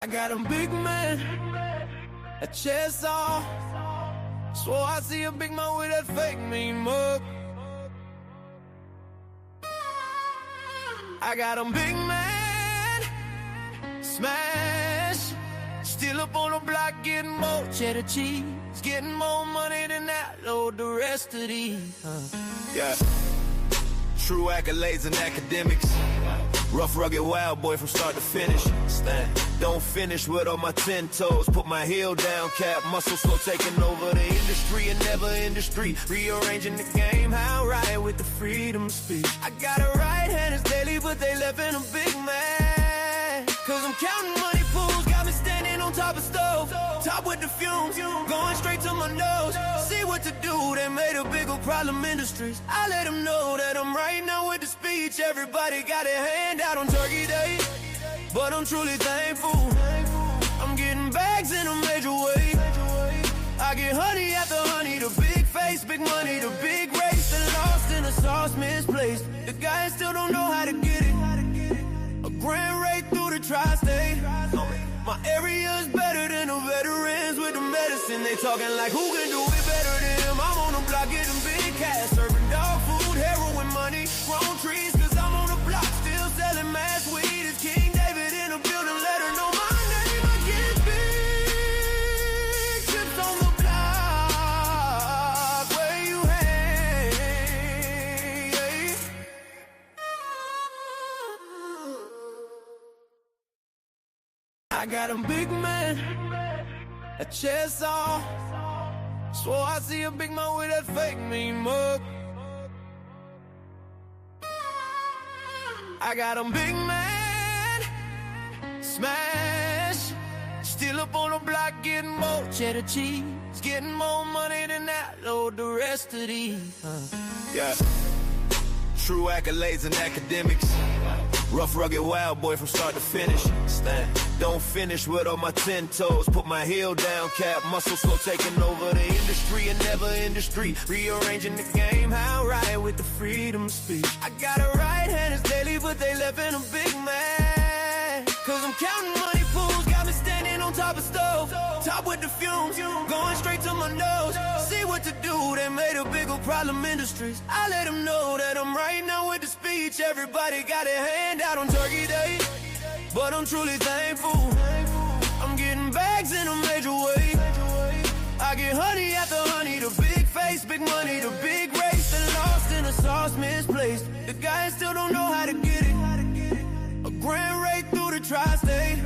I got a big man, a chest off. Swore I see a big man with that fake mean mug. I got a big man, smash. Still up on the block getting more cheddar cheese. Getting more money than that, load the rest of these. Yeah. True accolades and academics. Rough, rugged, wild boy from start to finish. Stand. Don't finish with all my 10 toes. Put my heel down, cap, muscle slow, taking over the industry and never industry. Rearranging the game, how right with the freedom of speech. I got a right hand, it's daily, but they left in a big man. Cause I'm counting money pools, got me standing on top of stove. Top with the fumes, going straight to my nose. See what to do, they made a bigger problem industries. I let them know that I'm right now with the speech. Everybody got their hand out on Turkey Day, but I'm truly thankful. I'm getting bags in a major way. I get honey after honey, the big face, big money, the big race. The lost in the sauce, misplaced. The guys still don't know how to get it. A grand rate through the tri-state. My area is better than the veterans with the medicine. They talking like who can do it better than him. I'm on the block getting big cash, serving dog food, heroin money, grown trees. Cause I'm on the block still selling mass weed. It's King David in the building, let her know my name. I get big chips on the block. Where you hang? I got a big man, a chest off. Swore I see a big man with that fake mean mug. I got a big man, smash. Still up on the block getting more cheddar cheese. Getting more money than that, load the rest of these. Yeah. True accolades and academics. Rough, rugged, wild boy from start to finish. Stand. Don't finish with all my 10 toes. Put my heel down, cap, muscle slow, taking over the industry and never industry. Rearranging the game, how right with the freedom of speech. I got a right hand, it's daily, but they left in a big man. Cause I'm counting money pools, got me standing on top of stove. Top with the fumes, going straight to my nose. See what to do, they made a bigger problem industries. I let them know that I'm right now with the speech. Everybody got their hand out on Turkey Day, but I'm truly thankful. I'm getting bags in a major way. I get honey after honey, the big face, big money, the big race. The lost in the sauce, misplaced. The guys still don't know how to get it. A grand rate through the tri-state.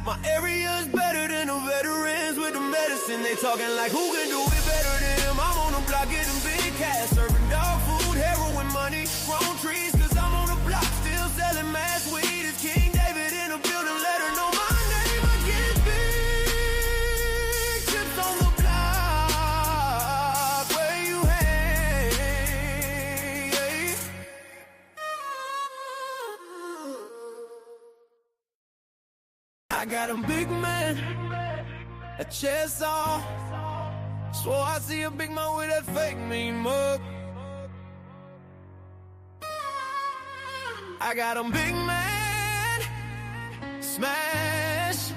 My area is better than the veterans with the medicine. They talking like who can do it better than him. I'm on the block getting big cash, serving dog food, heroin money, grown trees. Cause I'm on the block still selling mass weed. It's King David in the building, let her know my name. I get big chips on the block. Where you hang? I got a big man, a chest off. Swore I see a big man with that fake mean mug. I got a big man, smash.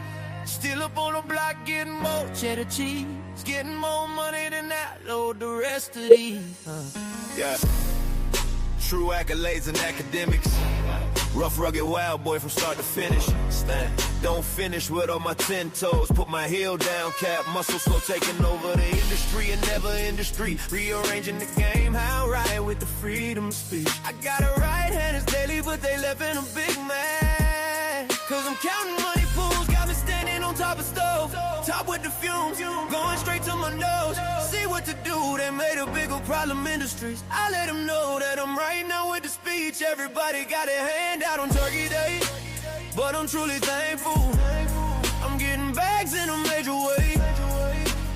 Still up on the block getting more cheddar cheese. Getting more money than that, load the rest of these. Yeah. True accolades and academics. Rough, rugged, wild boy from start to finish. Stand. Don't finish with all my 10 toes. Put my heel down, cap, muscle slow, taking over the industry and never industry. Rearranging the game, how right with the freedom of speech. I got a right hand, it's daily, but they left in a big man. Cause I'm counting money pools, got me standing on top of stove. Top with the fumes, going straight to my nose. See what to do, they made a bigger problem industries. I let them know that I'm right now with the speech. Everybody got their hand out on Turkey Day, but I'm truly thankful. I'm getting bags in a major way.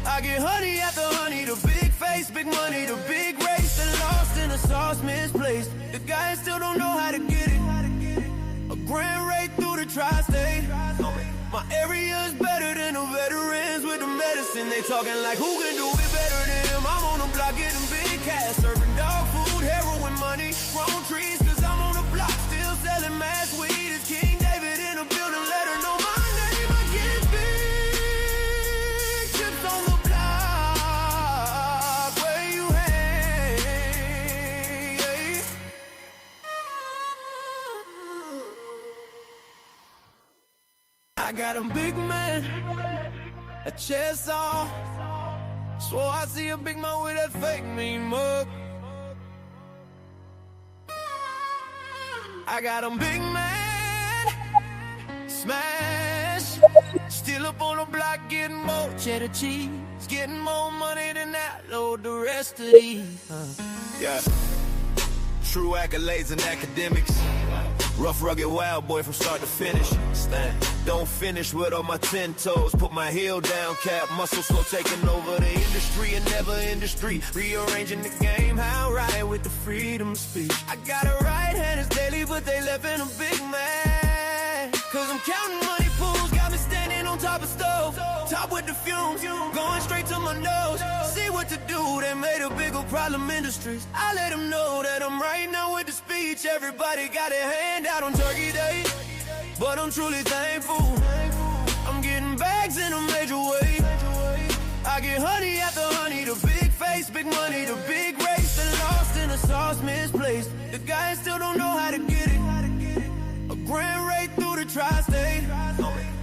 I get honey after honey, the big face, big money, the big race. The lost in the sauce, misplaced. The guys still don't know how to get it. A grand rate through the tri-state. My area is better than the veterans with the medicine. They talking like who can do it better than him. I'm on the block getting big cash, serving dog food, heroin money, grown trees. Cause I'm on the block still selling mass weed. It's King David in the building, let her know my name. I I got a big man, a chest off. Swore I see a big man with that fake mean mug. I got a big man, smash. Still up on the block getting more cheddar cheese. Getting more money than that, load the rest of these. Yeah. True accolades and academics. Rough, rugged, wild boy from start to finish. Stand. Don't finish with all my 10 toes. Put my heel down, cap muscle slow, taking over the industry and never industry. Rearranging the game, how I ride with the freedom of speech. I got a right hand, it's daily, but they left in a big man. Cause I'm counting money pools, got me standing on top of stove. Top with the fumes, going straight to my nose. See what to do, they made a bigger problem industries. I let them know that I'm right now with the speech. Everybody got their hand out on Turkey Day, but I'm truly thankful. I'm getting bags in a major way. I get honey after honey, the big face, big money, the big race. The lost in the sauce misplaced. The guys still don't know how to get it. A grand rate through the tri-state.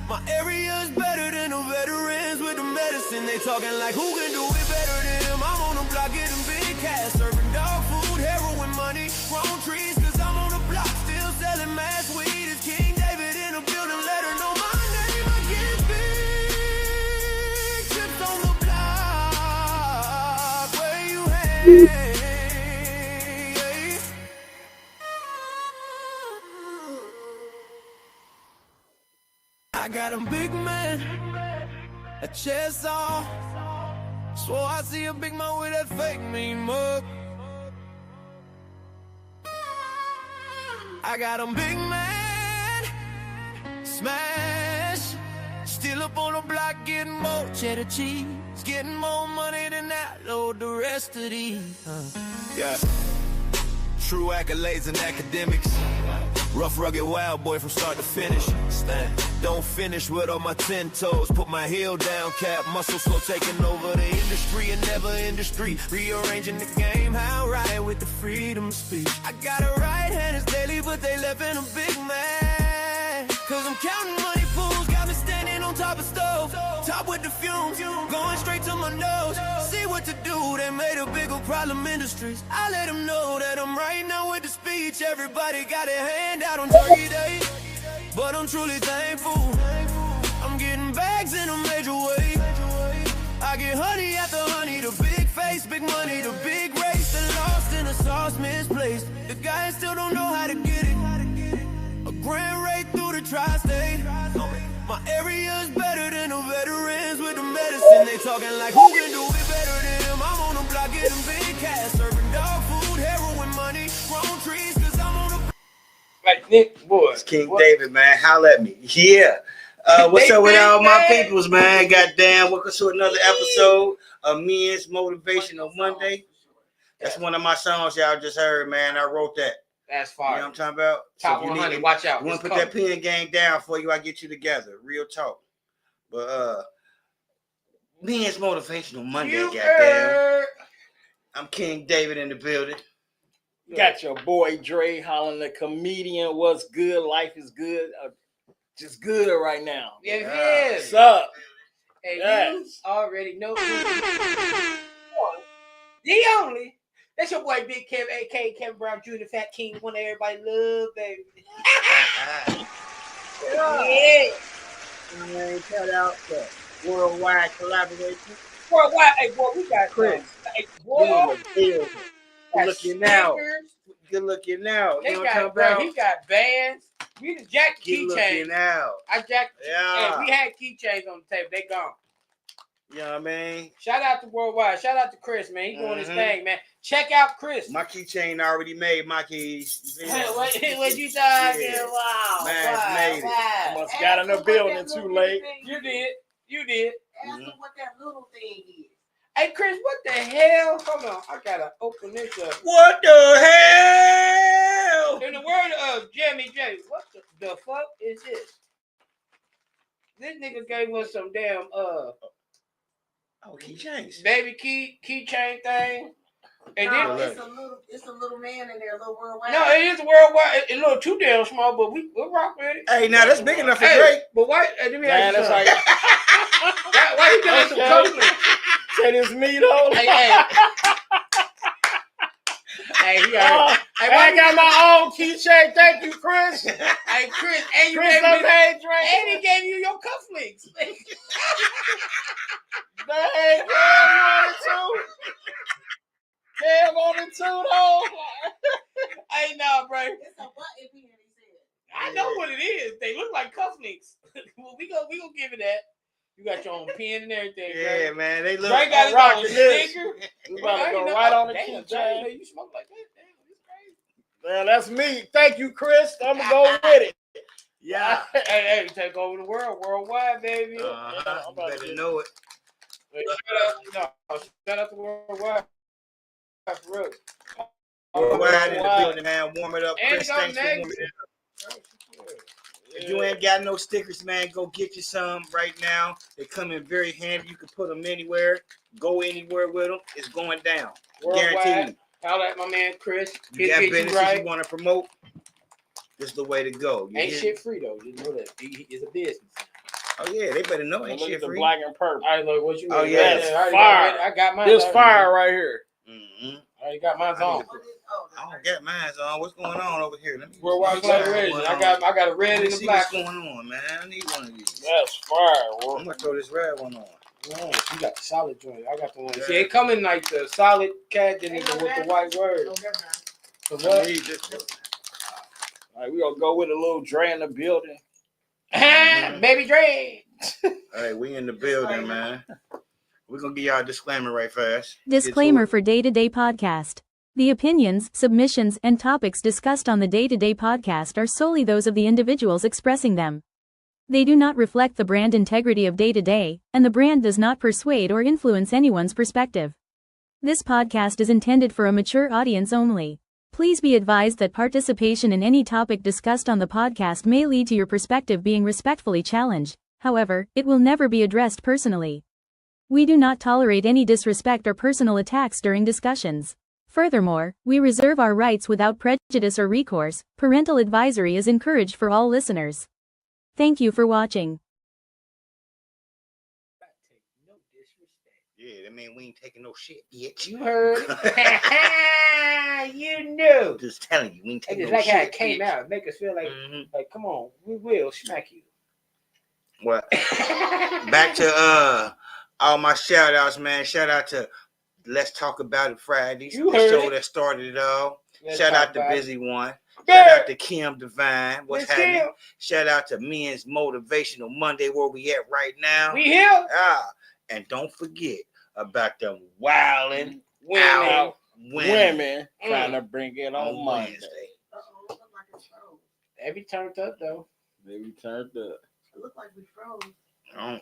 My area is better than the veterans with the medicine. They talking like who can do it better than him. I'm on the block getting big cash, serving dog food, heroin money, grown trees. Cause I'm on the block still selling mass weed. It's King David in the building, let her know my name. I get big chips on the block. Where you at? I got a big man, a chest off. Swore I see a big man with that fake mean mug. I got a big man, smash. Still up on the block getting more cheddar cheese. Getting more money than that, load the rest of these. Yeah. True accolades and academics. Rough, rugged, wild boy from start to finish. Stand. Don't finish with all my 10 toes. Put my heel down, cap muscle slow, taking over the industry and never industry. Rearranging the game, how I ride with the freedom of speech. I got a right hand, it's daily, but they left in a big man. Cause I'm counting money pools, got me standing on top of stove. Top with the fumes, going straight to my nose. See what to do, they made a bigger problem industries. I let them know that I'm right now with the speech. Everybody got their hand out on Turkey Day, but I'm truly thankful. I'm getting bags in a major way. I get honey after honey, the big face, big money, the big race. The lost in the sauce misplaced. The guys still don't know how to get it. A grand rate through the tri-state. My area is better than the veterans with the medicine. They talking like who can do it better than him. I'm on the block getting big cash, serving dog food, heroin money, grown trees. Cause I'm on the like Nick, boy. It's King David, man. Holla at me. Yeah. What's up with all my peoples, man? Goddamn, welcome to another episode of Men's Motivational Monday. That's one of my songs y'all just heard, man. I wrote that. That's fire. You know what I'm talking about? Top 100, watch out. You want to put that pen game down for you, I get you together. Real talk. But Men's Motivational Monday, goddamn. I'm King David in the building. Got your boy Dre hollering, the comedian. What's good? Life is good. Just good right now. Yeah. What's up? And Yes. you already know the only. That's your boy Big Kev, a.k.a. Kevin Brown Jr., Fat King, one that everybody love, baby. Yeah. Man, shout out to worldwide collaboration. Worldwide, hey, boy, we got Chris. Hey, boy. Good looking now. Good looking now. They You know what I'm got, talking bro, about? he got bands. We just jacked the Good keychains. looking now. I jacked. Yeah. Hey, we had keychains on the table. They gone. You know what I mean? Shout out to Worldwide. Shout out to Chris, man. He doing his thing, man. Check out Chris. My keychain already made my keys. What you talking about? Man's made it. Must have got in the building too late. You did. Mm-hmm. What that little thing is. Hey, Chris, what the hell? Hold on. I got to open this up. What the hell? In the word of Jimmy J, what the fuck is this? This nigga gave us some damn keychains. baby keychain thing. And no, then it's a little man in there, a little worldwide. no, it is worldwide. It's a little too damn small, but we'll rock with it. Hey, now that's big enough for Drake. But why? Let me ask you that's something. Why you doing some cufflinks? Say this me though. Hey, he got I got my own keychain. Thank you, Chris. Hey, Chris, and you Chris gave me, Drake. and he gave you your cufflinks. Dang, Cam on it too. Cam on it too, though. Hey, no, bro. It's a button pen, he said. I know what it is. They look like cufflinks. Well, we gonna give it that. You got your own pen and everything, Yeah, Drake. man. They look Drake got his own sticker. We about to go right on the keychain. You smoke like that? Damn, it's crazy. Well, that's me. Thank you, Chris. I'm gonna go with it. Yeah. Hey, take over the world, worldwide, baby. You better know it. Shout out to worldwide. For real. Worldwide in the building, man. Warm it up. And Chris, it got thanks for warming negative. it up. If you ain't got no stickers, man, go get you some right now. They come in very handy. You can put them anywhere. Go anywhere with them. It's going down. Guaranteed. Holla at my man Chris. You got businesses you want to promote. This is the way to go. Ain't shit free though. You know that it's a business. Oh yeah, they better know ain't Look shit at the free. black and purple. I know what you. Oh yeah, that's fire. I got mine. This fire right here. Mm-hmm. I already got mine on. I don't got mine on. What's going on over here? Let me. Worldwide collaboration. I got a red and a black. What's going on, man? I need one of these. That's fire. I'm gonna throw this red one on. No, you got the solid joint. I got the one. Yeah. See, it come in like the solid cat with the white word. So what? All right, we gonna go with a little Dre in the building. Baby Dre. All right, we in the building, man. We're gonna give y'all a disclaimer right fast. Disclaimer for Day-to-Day Podcast. The opinions, submissions, and topics discussed on the Day-to-Day Podcast are solely those of the individuals expressing them. They do not reflect the brand integrity of Day-to-Day, and the brand does not persuade or influence anyone's perspective. This podcast is intended for a mature audience only. Please be advised that participation in any topic discussed on the podcast may lead to your perspective being respectfully challenged. However, it will never be addressed personally. We do not tolerate any disrespect or personal attacks during discussions. Furthermore, we reserve our rights without prejudice or recourse. Parental advisory is encouraged for all listeners. Thank you for watching. Yeah, that mean we ain't taking no shit yet. You heard? You knew. Just telling you, we ain't taking no like shit. how it came yet. out. Make us feel like, like, come on, we will smack you. Well, back to all my shout outs, man. Shout out to Let's Talk About It Fridays. You the heard show it. that started it all. Let's Shout talk out to about Busy One. Yeah. Shout out to Kim Divine. What's Miss happening? Kim. Shout out to Men's Motivational Monday, where we at right now. We here. And don't forget about them wilding Women. Women trying to bring it on Monday. They be turned up though. They be turned up. It looked like we froze. Oh.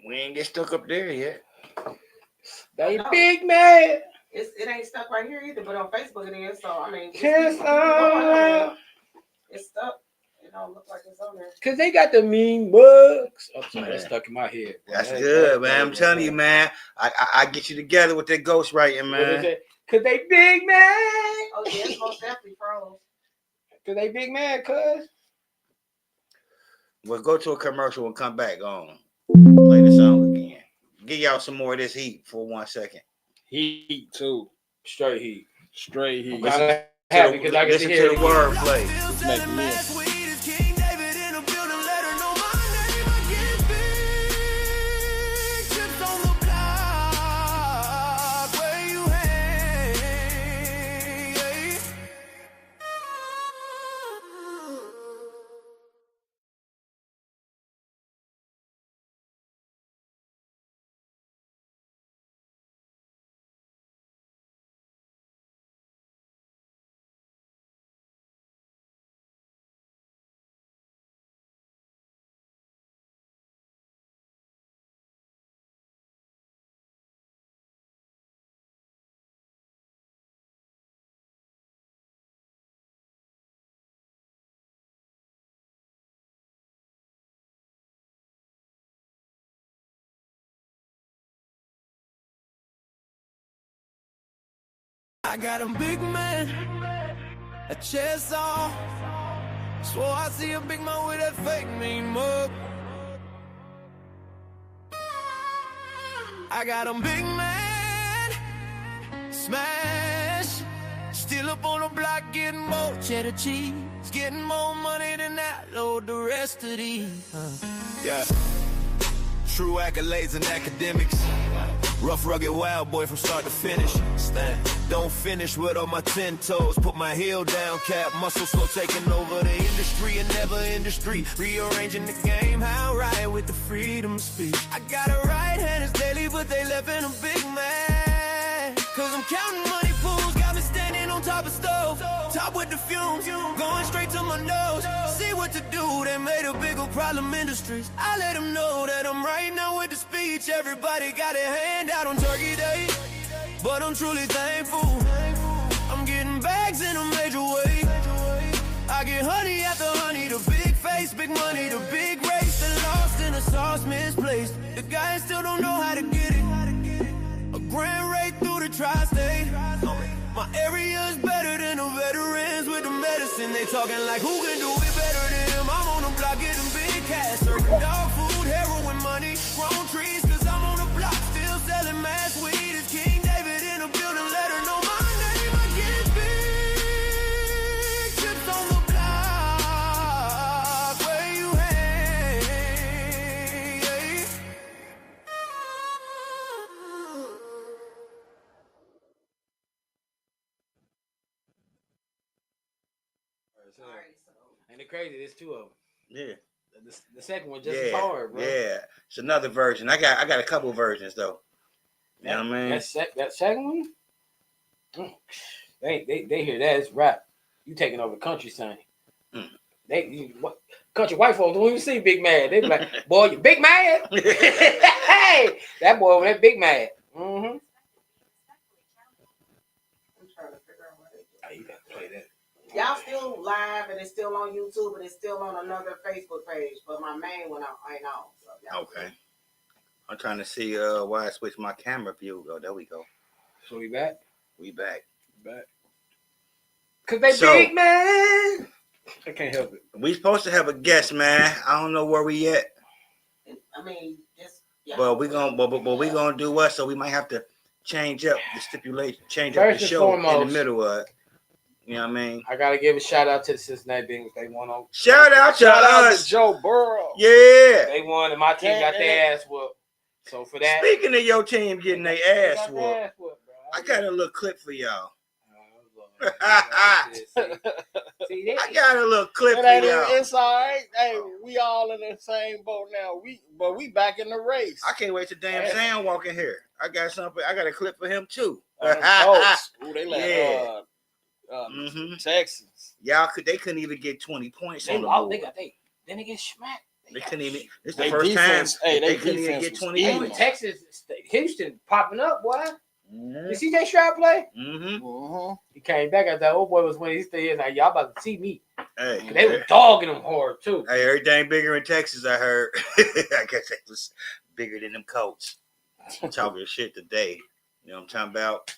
We ain't get stuck up there yet. They big man. It ain't stuck right here either, but on Facebook it is. So I mean, Kiss it's stuck. It don't look like it's on there. Cause they got the mean bugs. Oh, sorry, that's stuck in my head. That's good, man. I'm telling you, man. I get you together with that ghostwriting, What is man. it? Cause they big man. Oh yeah, it's most definitely froze. Cause they big man, cuz. We'll go to a commercial and come back on. Play the song again. Give y'all some more of this heat for 1 second. Heat too. Straight heat. Straight heat. I'm happy because I can Listen hear to the wordplay. It's making me. I got a big man, a chest on. Swore I see a big man with that fake mean mug. I got a big man, smash. Still up on the block getting more cheddar cheese. Getting more money than that, load the rest of these. Yeah. True accolades and academics. Rough, rugged, wild boy from start to finish. Stand. Don't finish with all my 10 toes. Put my heel down, cap muscle slow, taking over the industry and never industry. Rearranging the game, how I ride with the freedom of speech. I got a right hand, it's daily, but they left in a big man. Cause I'm counting money pools, got me standing on top of stove. Top with the fumes, going straight to my nose. See what to do, they made a bigger problem industries. I let them know that I'm right now with the speech. Everybody got a hand out on Turkey Day, but I'm truly thankful. I'm getting bags in a major way. I get honey after honey, the big face, big money, the big race. The lost in the sauce misplaced. The guys still don't know how to get it. A grand rate through the tri-state. My area is better than the veterans with the medicine. They talking like who can do it better than him. I'm on the block getting big cash, serving dog food, heroin money, grown trees. Cause I'm on the block still selling mass weed. It's King David in the building, let her know my name. I get big chips on the block where you hang. Ain't it crazy? There's two of them. Yeah. The second one just as hard, bro. Yeah. It's another version. I got a couple versions though. You know what I mean? That second one? They hear that, it's rap. You taking over the country, son. What country white folks don't even see Big Mad. They be like, boy, you big mad? Hey, that boy over there big mad. Mm-hmm. I'm trying to figure out what they do. Oh, you gotta play that. Y'all still live and it's still on YouTube and it's still on another Facebook page, but my main one ain't on. So y'all Okay. I'm trying to see why I switched my camera view. Oh, there we go. So we back? We back. Cause they big man. I can't help it. We supposed to have a guest, man. I don't know where we at. I mean, just But we gonna do what? So we might have to change up the stipulation, change up First the and show foremost, in the middle of it. You know what I mean? I gotta give a shout out to the Cincinnati Bengals. They won on. Shout out to us, Joe Burrow. Yeah. They won, and my team got their ass whooped. So for that, Speaking of your team getting their ass whooped, bro. I got a little clip for y'all. See, I got a little clip for y'all. It's all right. Hey, we all in the same boat now. We back in the race. I can't wait till damn Sam walk in here. I got something. I got a clip for him too. Ooh, they let Texans. They couldn't even get 20 points on the Then board. they get smacked. They couldn't even. This is the They first defense- time hey, they they couldn't even defense get was 20 evil. points. Texas, Houston popping up, boy. Mm-hmm. You see that Stroud play? Mm-hmm. He came back after that old boy was winning. He still here. Now y'all about to see me. Hey, They were dogging him hard too. hey, everything bigger in Texas, I heard. I guess it was bigger than them Colts. Talking shit today. You know what I'm talking about?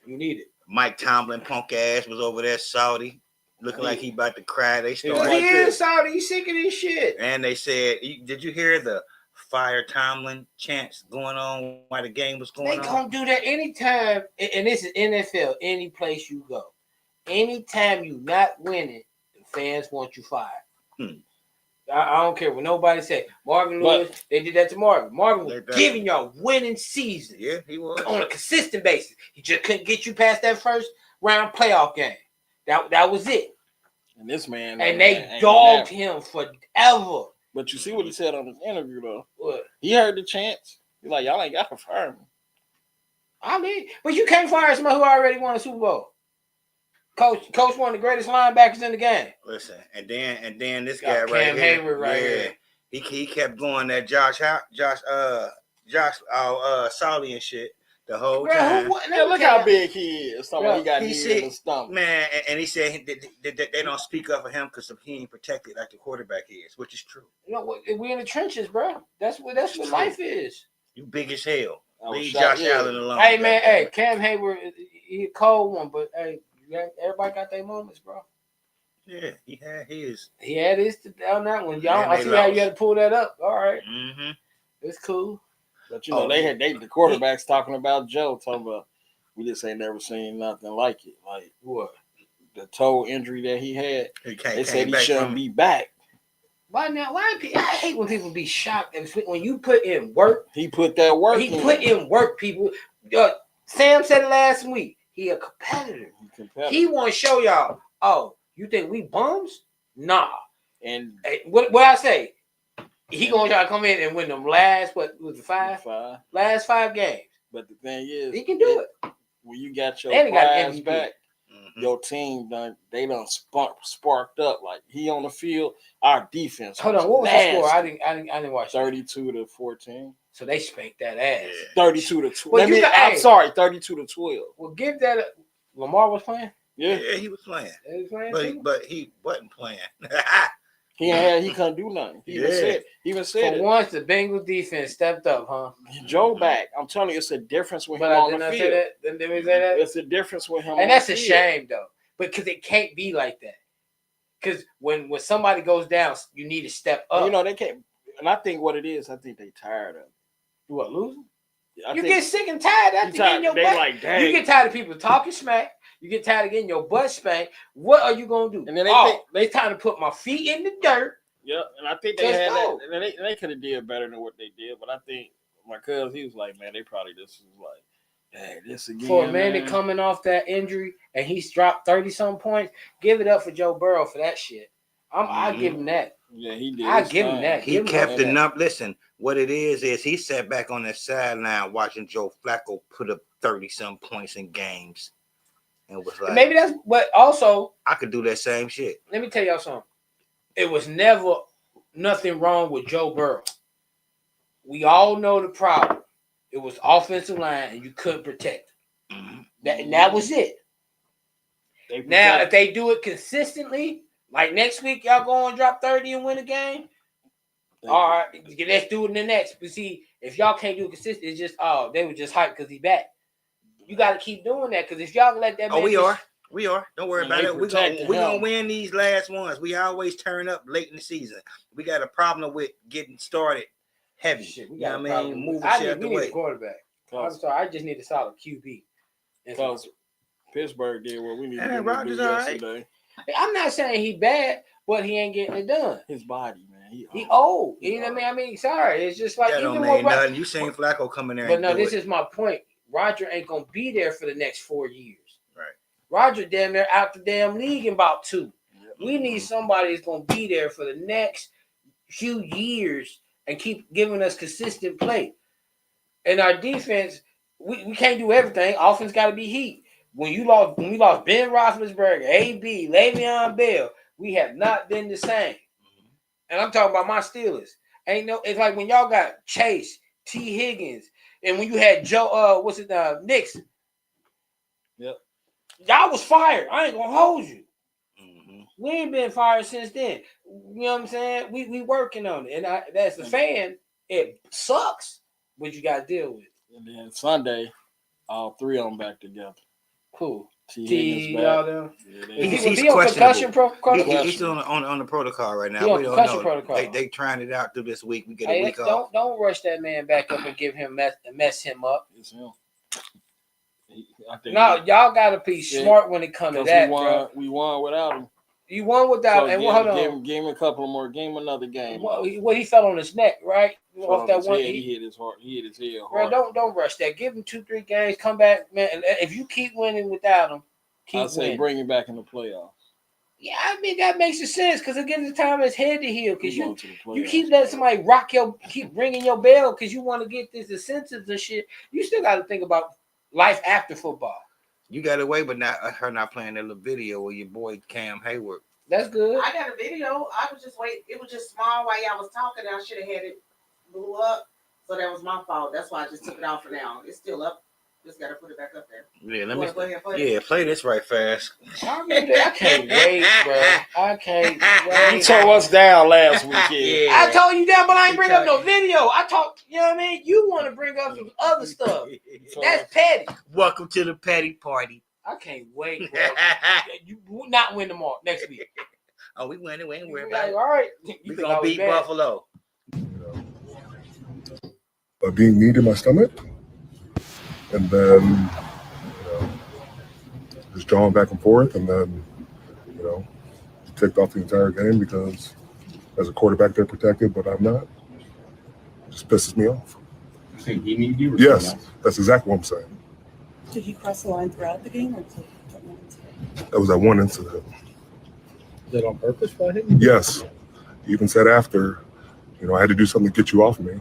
You need it. Mike Tomlin, punk ass, was over there, Saudi, looking like he about to cry. They started. He is Saudi. He's sick of this shit. And they said, did you hear the fire Tomlin chants going on while the game was going They on? gonna do that anytime, and this is NFL. Any place you go, anytime you not winning, the fans want you fired. I don't care what nobody say. Marvin Lewis, they did that to Marvin. Marvin was giving y'all winning seasons. Yeah, he was. On a consistent basis. He just couldn't get you past that first round playoff game. That was it. And this man, and they dogged him forever. But you see what he said on his interview, though. What? He heard the chants. He's like, y'all ain't got to fire me. I mean, but you can't fire somebody who already won a Super Bowl. Coach one of the greatest linebackers in the game. Listen, and then this Got guy right Cam here, Hayward right here. He kept going that Josh Solly and shit the whole time. Look how big he is. He got he knee said, in the stomach. Man, and he said they don't speak up for him because he ain't protected like the quarterback is, which is true. You know what? We in the trenches, bro. That's what life is. You big as hell. Leave shocked, Josh Allen alone. Hey man, Cam Hayward, he a cold one, but hey, everybody got their moments, bro. Yeah, he had his. He had his down that one. Y'all, And I they see how you lost. had to pull that up. All right, Mm-hmm. it's cool. But you know, the quarterbacks talking about Joe, talking about we just ain't never seen nothing like it. Like What? The toe injury that he had. They said he shouldn't be back. Why now? I hate when people be shocked when you put in work. He put that work. He put in work, people. Sam said it last week. He a competitor. He want to show y'all. Oh, you think we bums? Nah. And what I say? He gonna try to come in and win them last last 5 games. But the thing is, he can do it. When you got your prize back, your team they done sparked up. Like he on the field, our defense. Hold on, what was the score? I didn't watch. 32-14. So they spanked that ass. 32-12. Well, I'm sorry, 32-12. Well, give that. Lamar was playing. Yeah, he was playing. He was playing but he wasn't playing. He couldn't do nothing. He even said for once the Bengals defense stepped up, huh? Joe back. I'm telling you, it's a difference with him on the field. Did we say that? It's a difference with him. And that's a shame though, because it can't be like that. Because when somebody goes down, you need to step up. You know they can't. And I think what it is, I think they tired of it. What, losing? You get sick and tired after getting your butt. Like, dang. You get tired of people talking smack. You get tired of getting your butt spanked. What are you gonna do? And then they trying to put my feet in the dirt. Yeah, and I think they had that. And they could have did better than what they did. But I think my cousin, he was like, man, they probably just was like, dang, this again. For a man that coming off that injury and he's dropped 30-some points, give it up for Joe Burrow for that shit. I give him that. Yeah, he did. I give him that. He kept the number. Listen, what it is he sat back on the sideline watching Joe Flacco put up 30-some points in games, and was like, maybe that's. But also, I could do that same shit. Let me tell y'all something. It was never nothing wrong with Joe Burrow. We all know the problem. It was offensive line, and you couldn't protect. That was it. Now, if they do it consistently. Like next week, y'all go and drop 30 and win a game. All right, let's do it in the next. But see, if y'all can't do it consistently, it's just they were just hyped because he back. You got to keep doing that because if y'all let that. We are. Don't worry about it. We're gonna win these last ones. We always turn up late in the season. We got a problem with getting started heavy. Shit, you know what I mean? Moving shit out the way. Need a quarterback. I'm sorry, I just need a solid QB. Because Pittsburgh did what we needed to do yesterday. Right. I'm not saying he bad, but he ain't getting it done. His body, man. He old. You know what I mean? Sorry. It's just like that don't mean nothing. You seen Flacco coming there. But no, this is my point. Roger ain't gonna be there for the next 4 years. Right. Roger damn near out the damn league in about 2. Yep. We need somebody that's gonna be there for the next few years and keep giving us consistent play. And our defense, we can't do everything. Offense gotta be heat. When we lost Ben Roethlisberger, AB, Le'Veon Bell, we have not been the same. And I'm talking about my Steelers. It's like when y'all got Chase, T. Higgins, and when you had Joe, Nixon. Yep. Y'all was fired. I ain't gonna hold you. Mm-hmm. We ain't been fired since then. You know what I'm saying? We working on it. And that's the fan. It sucks, but you got to deal with it. And then Sunday, all 3 of them back together. Cool. T. He's on concussion protocol. He's on the protocol right now. We don't know. Protocol. They trying it out through this week. We get a week off. Don't rush that man back up and give him mess him up. It's him. Y'all gotta be smart when it comes to that. We won without him. You won without him. Hold on. Give him a couple more. Give him another game. He fell on his neck, right? Off that one. He hit his heart. He hit his head hard. Bro, don't rush that. Give him 2-3 games. Come back, man. If you keep winning without him, I say bring him back in the playoffs. Yeah, I mean that makes sense because it gives the time his head to heal. Because you keep letting somebody keep ringing your bell because you want to get this incentives and shit. You still got to think about life after football. You got away, but her not playing that little video with your boy Cam Hayward. That's good. I got a video. I was just waiting. It was just small while y'all was talking. I should have had it blew up. So that was my fault. That's why I just took it off for now. It's still up. Just gotta put it back up there. Yeah, Go ahead, play it. Play this right fast. I can't wait, bro. I can't wait. You tore us down last weekend. Yeah. I told you that, but I ain't bring up no video. I talked, you know what I mean? You want to bring up some other stuff. That's petty. Welcome to the petty party. I can't wait, bro. You will not win tomorrow, next week. Oh, we winning. We ain't worried Like, about it. all right. We gonna beat Buffalo. Being meat in my stomach, and then just jawing back and forth, and then ticked off the entire game because as a quarterback they're protected, but I'm not. It just pisses me off. You saying he needed you? Yes, that's exactly what I'm saying. Did he cross the line throughout the game, or was it that one incident? That was that one incident. Is that on purpose for him? Yes, he even said after, I had to do something to get you off me.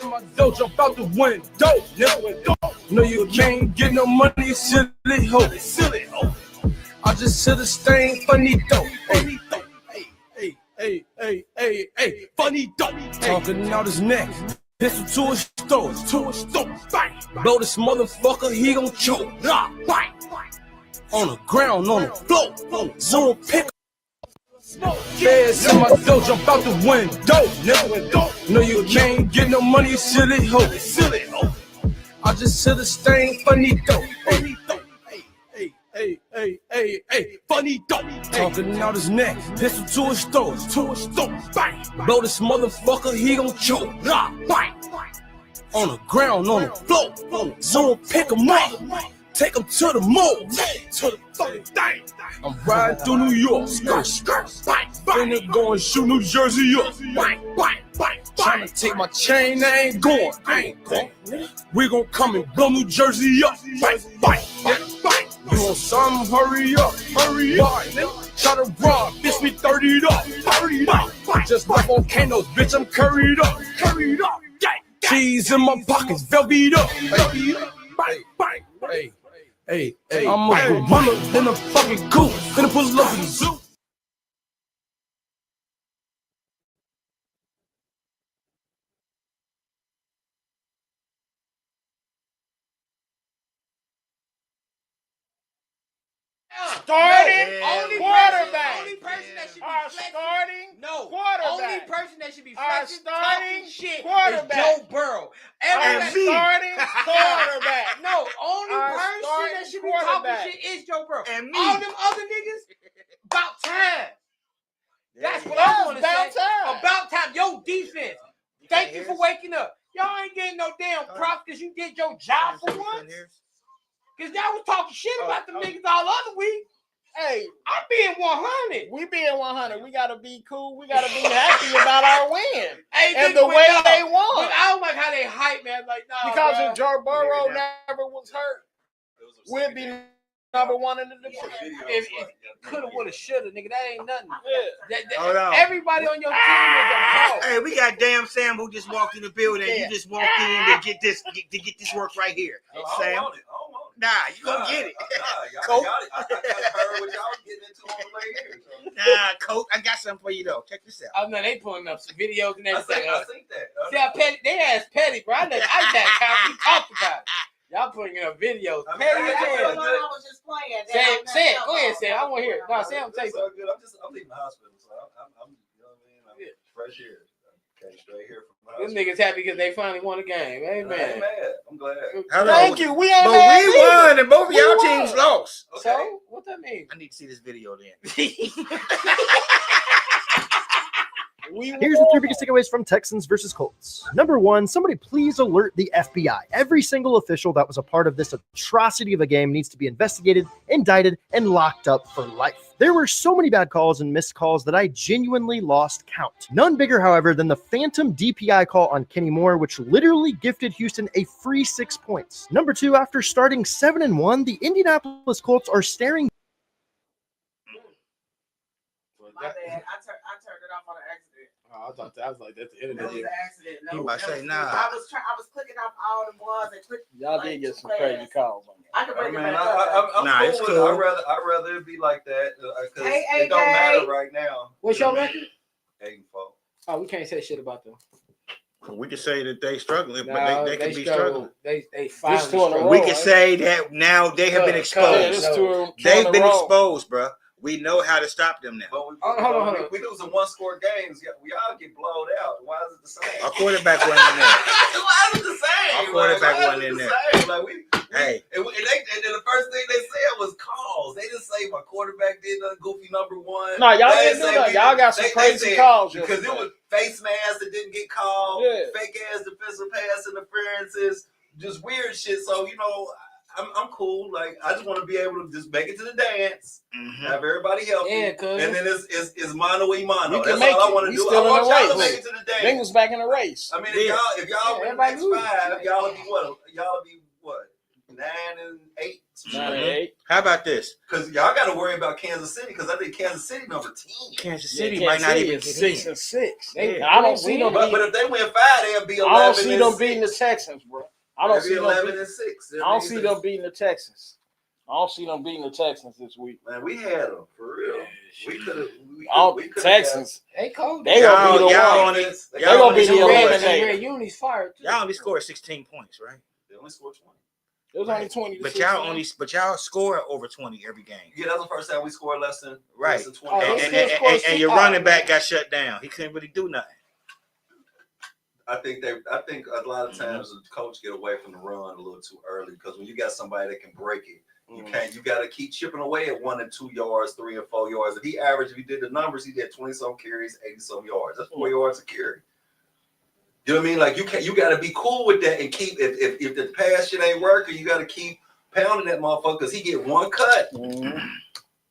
My dough jump out the window. No, you can't get no money, silly hoe. I just hit a stain, funny dough. Hey, funny dough. Talking out his neck. Pistol to his store, bang. Blow this motherfucker, he gon' choke. Bang. On the ground, on the floor, zone pick. Feds in my dough, jump out the window. No, you can't get no money, silly hoe. I just hit a stain, funny dough. Hey, funny dope. Talking out his neck, pistol to his store, bang. Blow this motherfucker, he gon' choke. Bang. On the ground, on the floor, zone pick him up. Take him to the mall, to the fucking thing. I'm riding through New York, skirt, bang. Finna go and shoot New Jersey up, bang. Tryna take my chain, I ain't going. We gon' come and blow New Jersey up, bang. You want something? Hurry up. Try to rob, bitch, me 30'd up. Just like volcanoes, bitch, I'm curried up. Cheese in my pockets, velvet up. Hey, I'm a gorilla in a fucking coop. Finna pull up in the zoo. Only quarterback. person that should be Our flexing. starting Only quarterback. person that should be Our flexing, starting talking shit quarterback. is Joe Burrow. Our starting quarterback. No, only Our person starting that should be quarterback. talking shit is Joe Burrow. And me. All them other niggas, about time. That's what Yeah, I want to about say. time. About time. Yo, defense. Thank you for waking up. Y'all ain't getting no damn props because you did your job for once. Because y'all was talking shit about them niggas all other week. Hey, I'm being 100. We being 100. We gotta be cool. We gotta be happy about our win Hey, and the way they won. But I don't like how they hype, man. Like, nah, Because bro. if Joe Burrow never was hurt, we'd be number one in the division. If coulda, woulda, shoulda, nigga, that ain't nothing. Hold on. Everybody on your team is a pro. Hey, we got damn Sam who just walked in the building. You just walked in to get this work right here. Sam. I don't want it. Nah, you gonna get it. Y'all heard what y'all was getting into on the way here. So. Nah, Coach, I got something for you though. Check this out. Oh no, they pulling up some videos and everything. I think that. See how petty they ass petty, bro. I we talked about it. Y'all putting up videos. Petty as hell. I was just playing. Say it. Go ahead, say it. I want to hear it. No, Sam, say something. Good. I'm leaving the hospital, so I'm you know what I mean? I'm fresh here. Came straight here from the Them hospital. niggas happy because they finally won the game. Amen. I ain't mad. I'm glad. Thank you. We ain't But mad we either. won and both of y'all won. teams lost. Okay. So what that mean? I need to see this video then. Here's the 3 biggest takeaways from Texans versus Colts. Number 1, somebody please alert the FBI. Every single official that was a part of this atrocity of a game needs to be investigated, indicted, and locked up for life. There were so many bad calls and missed calls that I genuinely lost count. None bigger, however, than the phantom DPI call on Kenny Moore, which literally gifted Houston a free 6 points. Number 2, after starting 7-1, the Indianapolis Colts are staring. My bad. I turned it off on an accident. Oh, I was like, that's the That internet. was an accident. No, You might say nah. I was clicking off all the ones and click. Y'all did get some crazy calls on that. I can bring it Man, back up. I'm Nah, cool it's with cool. it. I'd rather it be like that because Hey, it don't AJ. matter right now. What's your record? 8-4. Oh, we can't say shit about them. We can say that they struggling, No, but they can be struggling. They finally This two in a struggled. row. We can say that now they have been Yeah, exposed. this two They've in a been row. exposed, bro. We know how to stop them now. But Hold on. we losing 1-score games. We all get blowed out. Why is it the same? Our quarterback wasn't in there. Why is it the same? Our quarterback Why is wasn't it in the there. same? Like Hey. And the first thing they said was calls. They didn't say my quarterback did nothing goofy number 1. No, y'all They didn't do say that. Y'all got some they crazy said, calls. because it yesterday. was face masks that didn't get called, Yeah. fake ass defensive pass interferences, just weird shit. So I'm cool. Like I just want to be able to just make it to the dance, have everybody help me, cuz. and then it's mano y mano. We can That's make all I it. want to We do. still I want in the y'all to race. make it to the dance. Niggas back in the race. I mean, if y'all win the next 5, y'all will be what? Y'all will be what? 9-8. 9-8. How about this? Because y'all got to worry about Kansas City. Because I think Kansas City number 10. Kansas Yeah, City Kansas might not City even is get in. 6-6. Yeah. I don't see them. But if they win 5, they'll be 11. I don't see them 6. beating the Texans, bro. I don't see them 11 beating. and 6. I don't see them beating the Texans. I don't see them beating the Texans this week. Man, we had them for real. We could have. Texans. They cold. They gonna be the y'all one. only- They gonna be the red eliminator. unis fired too. Y'all only scored 16 points, right? They only scored 20. It was only 20. But y'all score over 20 every game. Yeah, that's the first time we scored less than 20. Oh, they still score And 6. your running back got shut down. He couldn't really do nothing. I think a lot of times the coach get away from the run a little too early because when you got somebody that can break it, you got to keep chipping away at 1 and 2 yards, 3 and 4 yards. If he did the numbers, he did 20-some carries, 80-some yards. That's 4 yards a carry. You know what I mean? Like you got to be cool with that and keep if the pass shit ain't working, you got to keep pounding that motherfucker because he get one cut.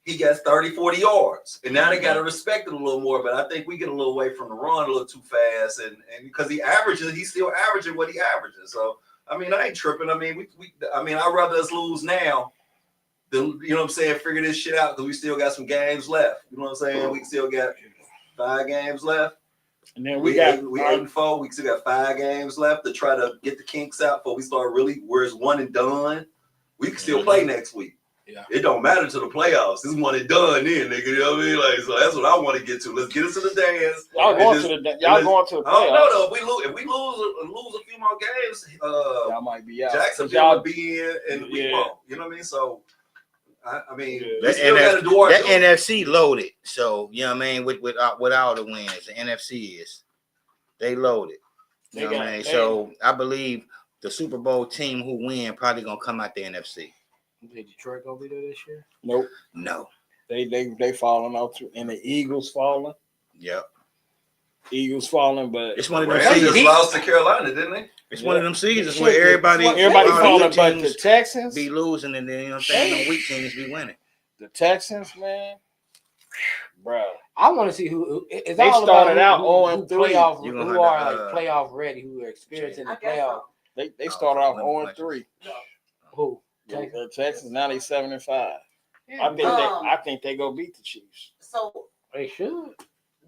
He gets 30, 40 yards. And now they got to respect it a little more. But I think we get a little away from the run a little too fast. And because he's still averaging what he averages. So, I mean, I ain't tripping. I mean, I'd rather us lose now than, you know what I'm saying, figure this shit out because we still got some games left. You know what I'm saying? We still got 5 games left. And then we 8-4. We still got 5 games left to try to get the kinks out before we start really where it's one and done. We can still play next week. Yeah. It don't matter to the playoffs. This one and done then, nigga. You know what I mean? Like, so that's what I want to get to. Let's get us to the dance. Y'all going to the playoffs. I don't know though. If we lose a few more games, y'all might be out. Jacksonville would be in and we won't. You know what I mean? So I mean, the NFC loaded. So you know what I mean. With all the wins, the NFC they loaded. You know what I mean? So I believe the Super Bowl team who win probably gonna come out the NFC. Is Detroit gonna be there this year? Nope. No. They falling out too, and the Eagles falling. Yep. Eagles falling, but it's one of them Rams seasons. just lost to Carolina, didn't they? It's one of them seasons where everybody falling, but the Texans be losing, and then you know what I'm saying, the weak teams be winning. The Texans, man. Bro, I want to see who it's they all started about out 0-3. Playoff, You who gonna are have to, like playoff ready, who are experienced in the playoff. They started off 0-3. Who? The Texans now they 7-5. Yeah, I think they go beat the Chiefs. So they should.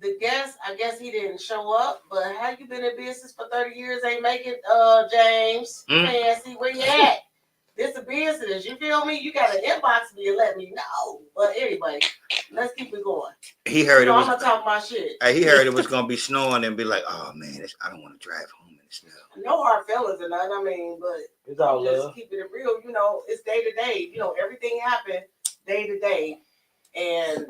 I guess he didn't show up, but how you been in business for 30 years? Ain't make it, James. Fancy, where you at? This a business, you feel me? You gotta inbox me and let me know. But anyway, let's keep it going. He heard it was. I'm gonna talk my shit. He heard it was gonna be snowing and be like, "Oh man, I don't want to drive home in the snow." No hard feelings or nothing. I mean, but it's all just love. Keeping it real. You know, it's day to day. You know, everything happens day to day, and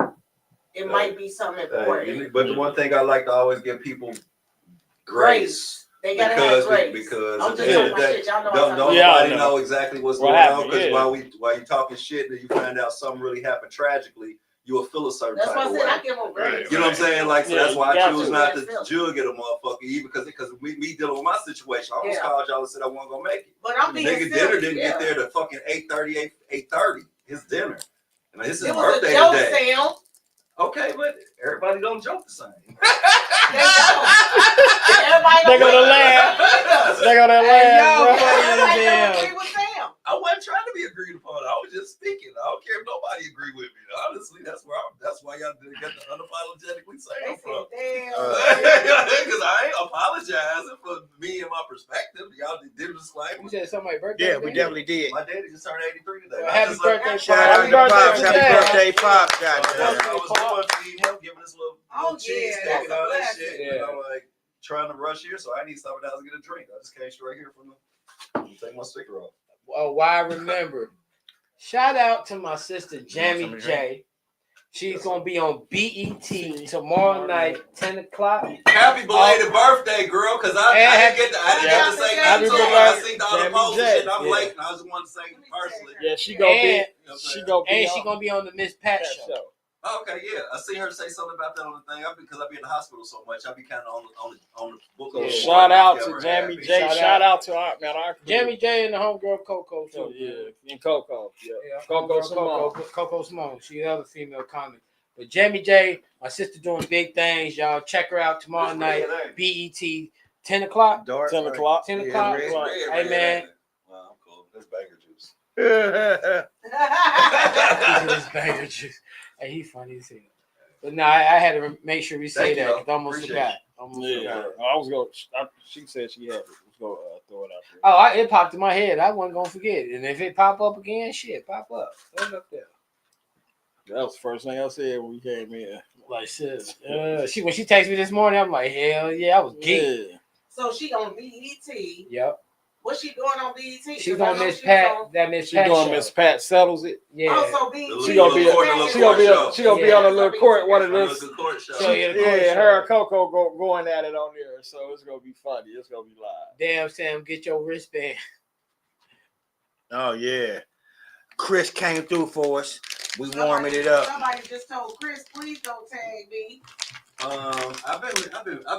it might be something important. But the one thing I like to always give people grace. They gotta have grace. Because I'm at just the end of talking the my day, shit. Y'all know don't nobody know exactly what's going on. Because while you talking shit and you find out something really happened tragically, you will feel a certain type of way. That's why I said I give them grace. You know what I'm saying? Like, so that's why I choose not to jug at a motherfucker, even because me dealing with my situation. I almost called y'all and said I wasn't gonna make it. But I'm being nigga dinner didn't get there to fucking 8:30, 8:30. His dinner. And his it birthday was a joke, today. Sam. Okay, but everybody don't joke the same. They're gonna laugh. They're gonna laugh. I wasn't trying to be agreed upon. I was just speaking. I don't care if nobody agree with me. Honestly, that's why y'all didn't get the unapologetically saying from. Because I ain't apologizing for me and my perspective. Y'all did disclaimer. You said somebody's birthday. Yeah, we definitely did. My daddy just turned 83 today. Well, happy birthday, Shout out to Pops. Happy birthday, Pops. I was doing feed him, giving this little cheese steak and all that shit. Yeah. And I'm like trying to rush here, so I need something else to get a drink. I just came straight here from the take my sticker off. Why remember? Shout out to my sister Jamie J. She's gonna be on BET tomorrow night, 10 o'clock. Happy belated birthday, girl! Because I didn't get to say happy birthday. I seen all the posts and shit. I'm late, and I just want to say personally. Yeah, she gonna be on the Miss Pat show. Oh, okay, yeah, I seen her say something about that on the thing. Because I be in the hospital so much, I be kind of on the book. Yeah. Shout out to Jamie J. Shout out to our Jamie J and the homegirl Coco too. Yeah, and Coco. Yeah, Coco Simone. She's the other female comic. But Jamie J, my sister doing big things. Y'all check her out tomorrow night. BET, 10 o'clock. 10 o'clock. 10 o'clock. Hey man. Wow, I'm cool. That's banger juice. This banger juice. Hey, he funny as hell. But no, I had to make sure we say that because I almost forgot. She said she had it. Let's go throw it out there. Oh, it popped in my head. I wasn't gonna forget it. And if it pop up again, shit, pop up. Throw it up there. That was the first thing I said when we came in. Like, sis, when she texted me this morning, I'm like, hell yeah, I was geek. Yeah. So she on BET. Yep. What's she doing on BET? She's on Miss Pat. That Miss Pat. She's doing Miss Pat Settles It. Yeah. Also BET. She gonna be on a little court, one of those. Yeah, her and Coco going at it on there, so it's gonna be funny. It's gonna be live. Damn, Sam, get your wristband. Oh yeah, Chris came through for us. We warming it up. Somebody just told Chris, please don't tag me. I've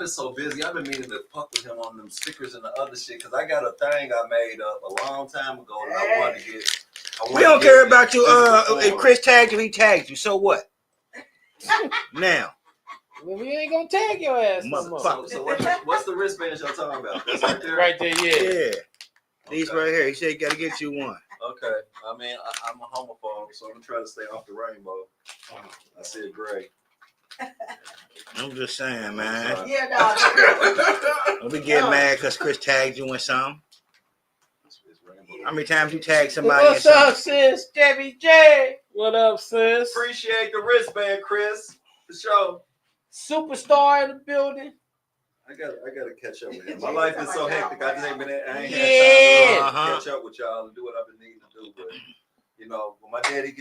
been so busy. I've been meaning to fuck with him on them stickers and the other shit because I got a thing I made up a long time ago that I wanted to get. We don't care about you. If Chris tagged you, he tagged you. So what? Now. Well, we ain't gonna tag your ass. Motherfucker. So what's the wristbands y'all talking about? That's right there. Right there, yeah. Okay. These right here. He said you gotta get you one. Okay. I mean, I'm a homophobe, so I'm gonna try to stay off the rainbow. I said gray. I'm just saying, man. Yeah, no. Don't be getting mad because Chris tagged you in something. How many times you tag somebody? What's up, sis? Debbie J. What up, sis? Appreciate the wristband, Chris. For sure. Superstar in the building. I gotta catch up with him. My life is so hectic. I ain't had time to catch up with y'all and do what I've been needing to do. But you know, when my daddy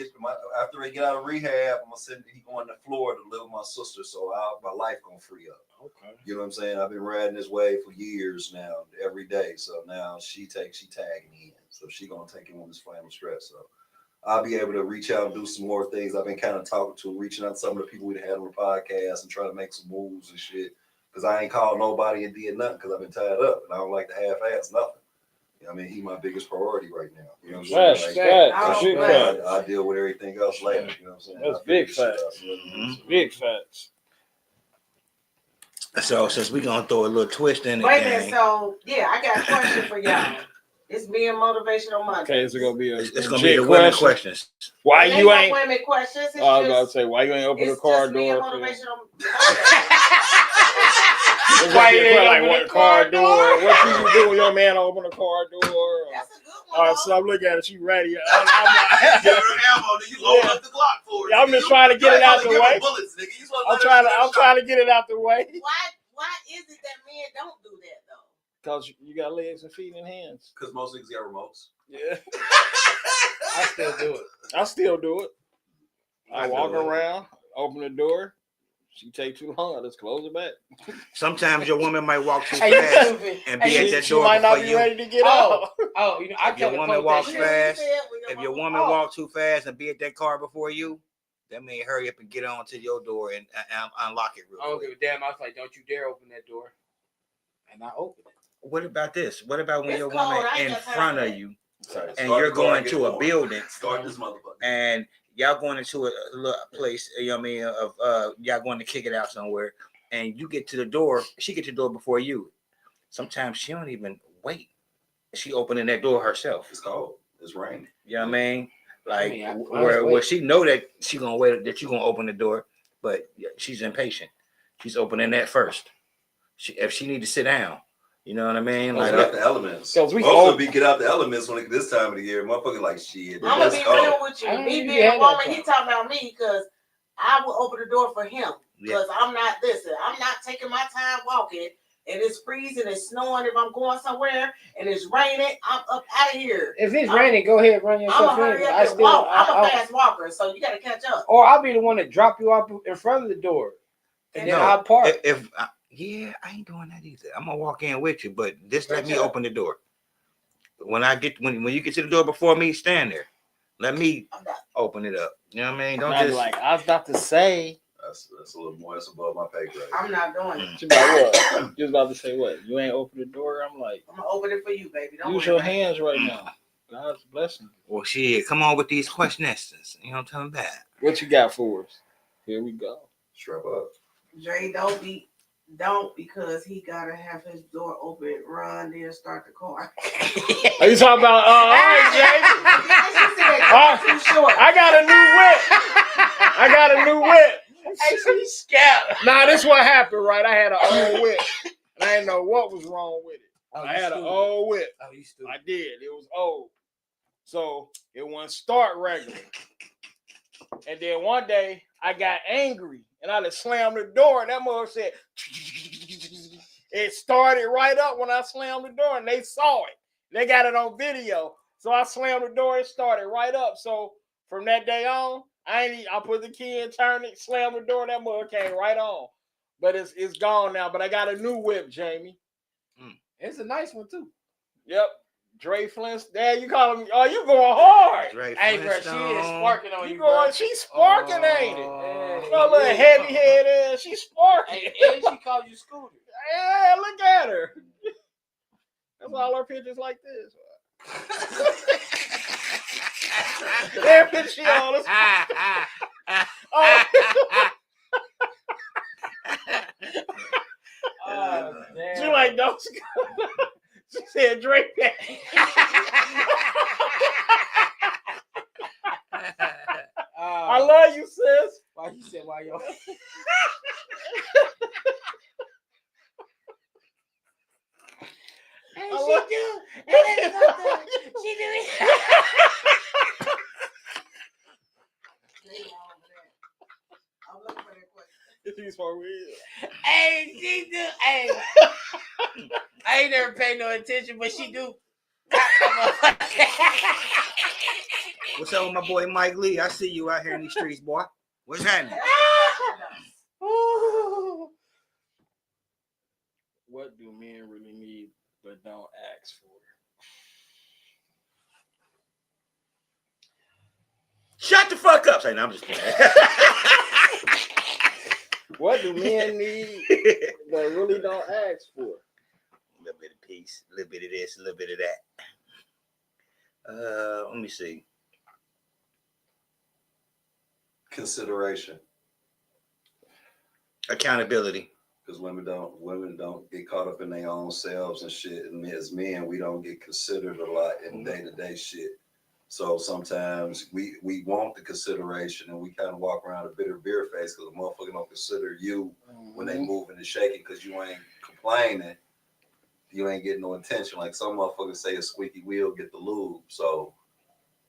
after he get out of rehab, I'm gonna send he going to Florida to live with my sister. So my life gonna free up. Okay. You know what I'm saying? I've been riding this wave for years now, every day. So now she tagging in. So she gonna take him on this final stretch. So I'll be able to reach out and do some more things. I've been kind of reaching out to some of the people we had on the podcast and trying to make some moves and shit. Because I ain't called nobody and did nothing because I've been tied up and I don't like to half-ass nothing. I mean, he's my biggest priority right now. You know what I'm saying? I deal with everything else later. You know what I'm saying? That's big facts. Big facts. So since we're gonna throw a little twist in it. Wait a minute, so I got a question for y'all. It's me and Motivational Mondays. Okay, it's gonna be it's gonna be the women questions. Why you ain't women questions? I was about to say, why you ain't open the car door? Why you ain't open the car door? What you do when your man open the car door? That's a good one. So I'm looking at it, she ready. I'm like, give her ammo, you load up the Glock for it. I'm just trying to get it out the way. I'm trying to get it out the way. Why is it that men don't do that though? Because you got legs and feet and hands. Because most niggas got remotes. Yeah. I still do it. I walk around, open the door. She take too long. Let's close it back. Sometimes your woman might walk too fast and be at that door might not before be you. ready to get out. I Your woman walks fast. If your woman walks too fast and be at that car before you, that means hurry up and get on to your door and unlock it real quick. I don't give a damn. I was like, don't you dare open that door. And I opened it. What about this? What about when It's your cold. woman I in guess front I of you and you're going to a building? Start this motherfucker. And y'all going into a little place, you know what I mean, of y'all going to kick it out somewhere, and you get to the door, she get to the door before you. Sometimes she don't even wait. She opening that door herself. It's cold. It's raining. You know what I mean? Like where she know that she gonna wait, that you gonna open the door, but she's impatient. She's opening that first. If she need to sit down, you know what I mean? Like get out the elements. Because we also get out the elements when this time of the year. Motherfucker like shit. I'm gonna be real with you. Me being a woman, he talking about me because I will open the door for him. Because I'm not taking my time walking. And it's freezing, it's snowing. If I'm going somewhere and it's raining, I'm up out of here. If it's raining, go ahead, run yourself in. I'm a fast walker, so you got to catch up. Or I'll be the one to drop you off in front of the door, and then I'll park. I ain't doing that either. I'm gonna walk in with you, but just let me open the door. When you get to the door before me, stand there. Let me open it up. You know what I mean? Don't just like I was about to say. That's a little more. That's above my pay grade. I'm not doing it. She's like, what? You was about to say what? You ain't open the door? I'm like, I'm gonna open it for you, baby. Don't use your hands right now. God's blessing. Well, shit, come on with these questions. You know what I'm talking about? What you got for us? Here we go. Strap up. Dre, don't because he gotta have his door open, run, then start the car. Are you talking about? All right, Jay. Too short. I got a new whip. Hey, she's scared. Nah, this what happened, right? I had an old whip. And I didn't know what was wrong with it. I had an old whip. Oh, you stupid. I did. It was old. So it wouldn't start regular. And then one day I got angry and I just slammed the door and that mother said, it started right up when I slammed the door and they saw it. They got it on video. So I slammed the door, it started right up. So from that day on, I put the key in, turned it, slammed the door, that mother came right on. But it's gone now. But I got a new whip, Jamie. It's a nice one too. Yep. Dre Flintstone. Dad, you call him. Oh, you going hard. Hey, bro, she is sparking on you. She's sparking, ain't it? You know, little heavy head ass. She's sparking. And she called you Scooter. Yeah, look at her. That's all her pictures like this. Damn, she on us. She like, don't. She said, Drake. I love you, sis. Why you said why yo? She do it. I'm looking for that question. Hey, she do. Hey, I ain't never paid no attention, but she do. What's up with my boy Mike Lee? I see you out here in these streets, boy. What's happening? What do men really need but don't ask for? Shut the fuck up. Say, no, I'm just kidding. What do men need but really don't ask for? A little bit of peace, a little bit of this, a little bit of that. Let me see. Consideration. Accountability. Because women don't get caught up in their own selves and shit. And as men, we don't get considered a lot in day-to-day shit. So sometimes we want the consideration and we kind of walk around a bitter beer face because the motherfucker don't consider you when they moving and shaking because you ain't complaining. You ain't getting no attention. Like some motherfuckers say a squeaky wheel get the lube. So